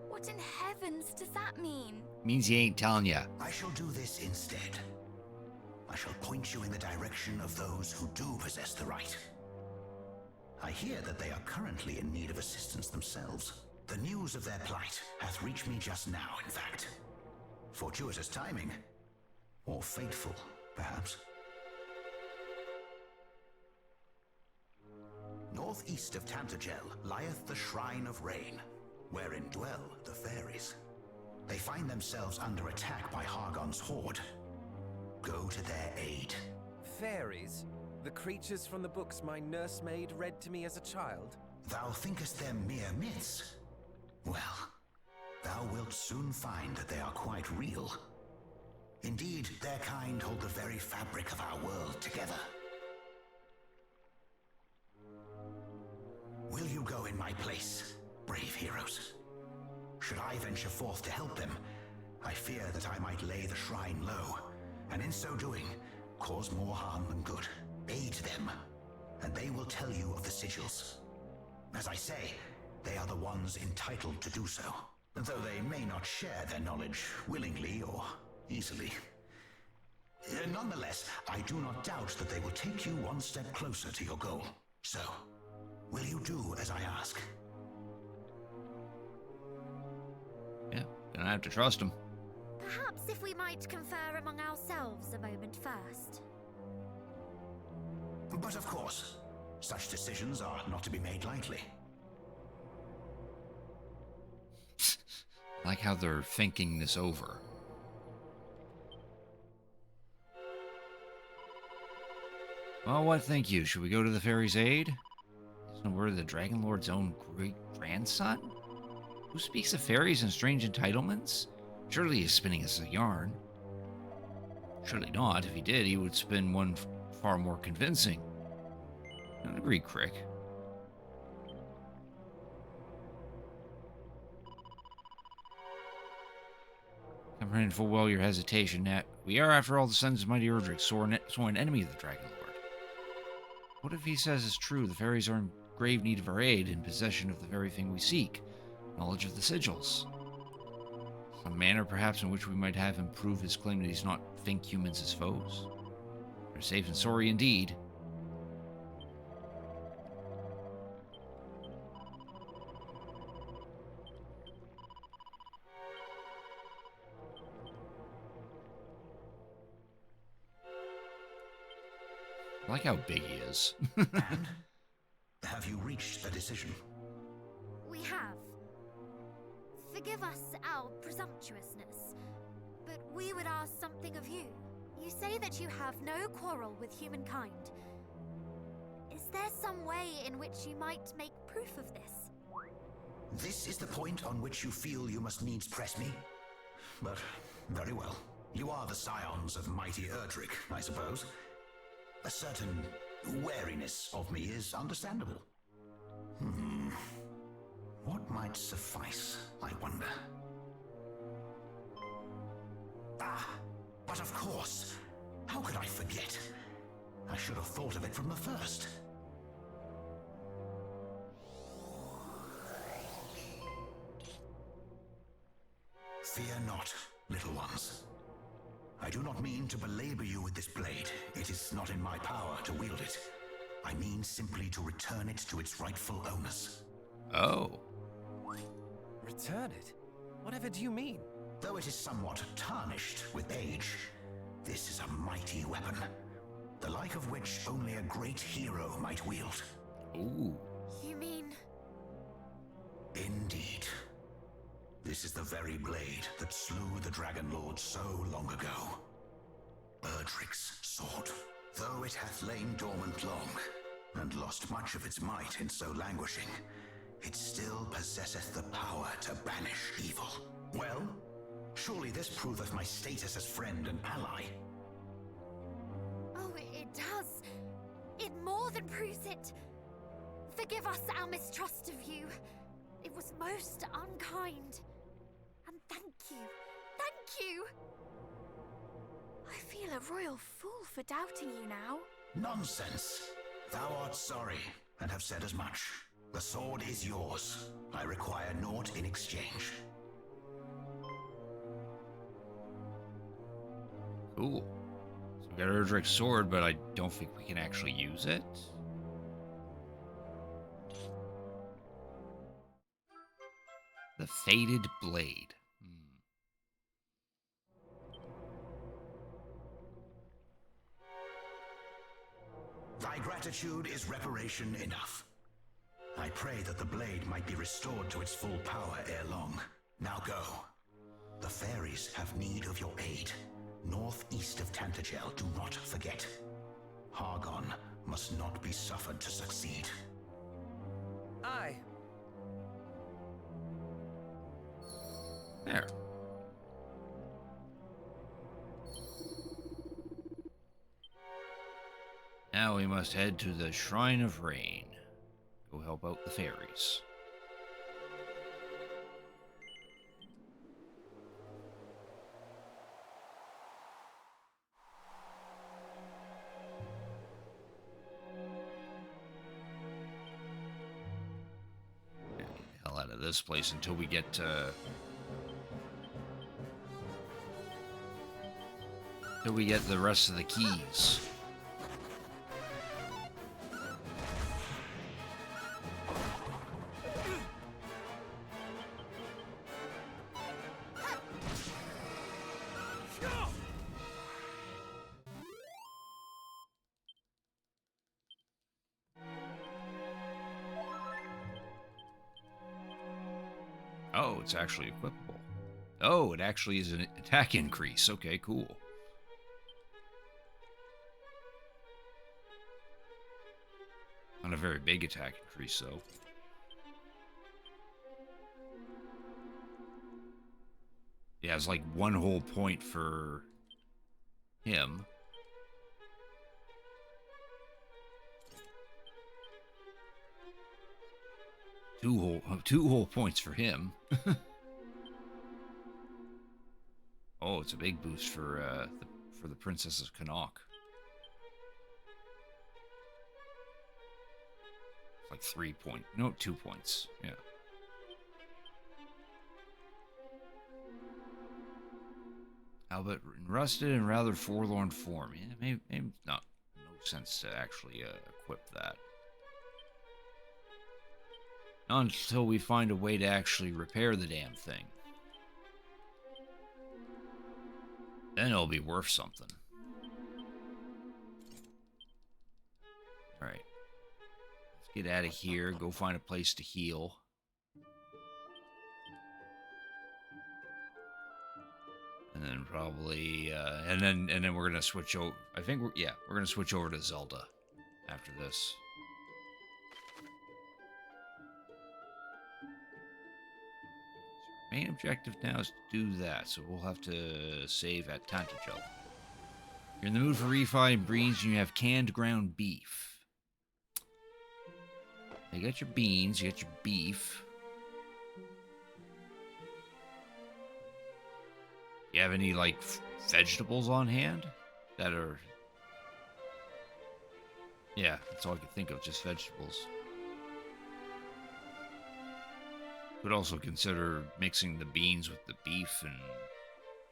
What in heavens does that mean? Means he ain't telling ya. I shall do this instead. I shall point you in the direction of those who do possess the right. I hear that they are currently in need of assistance themselves. The news of their plight hath reached me just now, in fact. Fortuitous timing. Or fateful, perhaps. Northeast of Tantagel lieth the Shrine of Rain, wherein dwell the fairies. They find themselves under attack by Hargon's horde. Go to their aid. Fairies? The creatures from the books my nursemaid read to me as a child? Thou thinkest them mere myths? Well, thou wilt soon find that they are quite real. Indeed, their kind hold the very fabric of our world together. Will you go in my place, brave heroes? Should I venture forth to help them, I fear that I might lay the shrine low, and in so doing, cause more harm than good. Aid them, and they will tell you of the sigils. As I say, they are the ones entitled to do so, though they may not share their knowledge willingly or easily. Nonetheless, I do not doubt that they will take you one step closer to your goal. So, will you do as I ask? Yeah, gonna have to trust him. Perhaps if we might confer among ourselves a moment first. But of course, such decisions are not to be made lightly. Like how they're thinking this over. Well, what think you? Should we go to the fairy's aid? Isn't word of the Dragon Lord's own great-grandson? Who speaks of fairies and strange entitlements? Surely he's spinning us a yarn. Surely not. If he did, he would spin one far more convincing. I don't agree, Crick. Comprehend full well your hesitation, Nat. We are, after all, the sons of mighty Erdrick, sworn enemy of the Dragon Lord. What if he says it's true? The fairies are in grave need of our aid, in possession of the very thing we seek, knowledge of the sigils. Some manner, perhaps, in which we might have him prove his claim that he's not think humans as foes. We're safe and sorry indeed. I like how big he is. And? Have you reached a decision? We have. Forgive us our presumptuousness, But we would ask something of you. You say that you have no quarrel with humankind. Is there some way in which you might make proof of this? This is the point on which you feel you must needs press me? But, very well. You are the scions of mighty Erdrick, I suppose. A certain wariness of me is understandable. What might suffice, I wonder? Ah, but of course. How could I forget? I should have thought of it from the first. Fear not, little ones. I do not mean to belabor you with this blade. It is not in my power to wield it. I mean simply to return it to its rightful owners. Oh. Return it? Whatever do you mean? Though it is somewhat tarnished with age, this is a mighty weapon, the like of which only a great hero might wield. Ooh. You mean... Indeed. This is the very blade that slew the Dragon Lord so long ago. Erdrick's sword. Though it hath lain dormant long, and lost much of its might in so languishing, it still possesseth the power to banish evil. Well, surely this proveth my status as friend and ally. Oh, it does. It more than proves it. Forgive us our mistrust of you. It was most unkind. And thank you. Thank you! I feel a royal fool for doubting you now. Nonsense. Thou art sorry, and have said as much. The sword is yours. I require naught in exchange. Cool. So we got Erdrick's sword, but I don't think we can actually use it. The Faded Blade. Thy gratitude is reparation enough. I pray that the blade might be restored to its full power ere long. Now go. The fairies have need of your aid. Northeast of Tantagel, do not forget. Hargon must not be suffered to succeed. Aye. There. Now we must head to the Shrine of Rain. Go help out the fairies. Get the hell out of this place until we get the rest of the keys. Oh, it's actually equipable. Oh, it actually is an attack increase. Okay, cool. Not a very big attack increase, though. Yeah, it's like 1 whole point for him. Two whole points for him. Oh, it's a big boost for the Princess of Connaught. It's like 3 points. No, 2 points. Yeah. Albert rusted and rather forlorn form. Yeah, maybe not. No sense to actually equip that. Not until we find a way to actually repair the damn thing. Then it'll be worth something. Alright. Let's get out of here. Go find a place to heal. And And then probably, and then we're gonna switch over. I think we're gonna switch over to Zelda after this. So our main objective now is to do that, so we'll have to save at Tantagel. You're in the mood for refined beans, and you have canned ground beef. You got your beans, you got your beef. You have any, like, vegetables on hand that are... Yeah, that's all I could think of, just vegetables. Could also consider mixing the beans with the beef and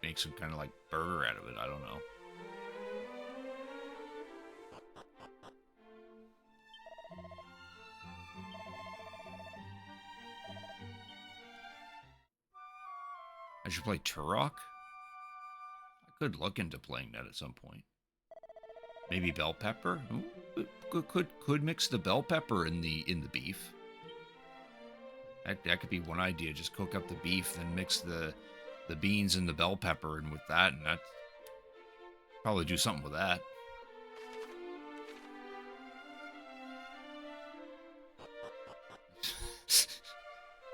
make some kind of, like, burger out of it. I don't know. I should play Turok? I could look into playing that at some point. Maybe bell pepper? Ooh, could mix the bell pepper in the beef. That could be one idea. Just cook up the beef, then mix the beans and the bell pepper, and with that, and that probably do something with that.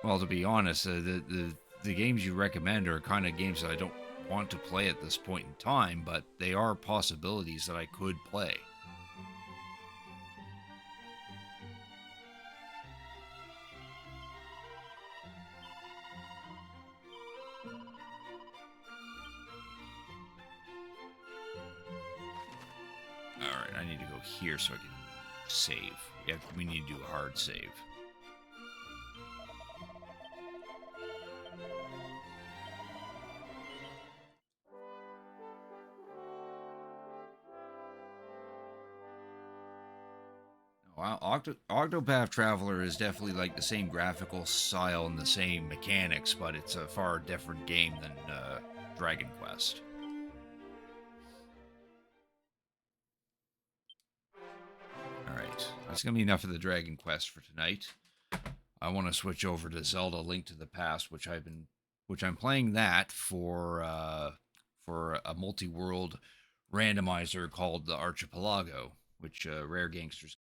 Well, to be honest, the games you recommend are kind of games that I don't want to play at this point in time, but they are possibilities that I could play. Alright, I need to go here so I can save. We need to do a hard save. Wow, Octopath Traveler is definitely like the same graphical style and the same mechanics, but it's a far different game than Dragon Quest. Alright, that's going to be enough of the Dragon Quest for tonight. I want to switch over to Zelda Link to the Past, which I'm playing that for a multi-world randomizer called the Archipelago, which Rare Gangsters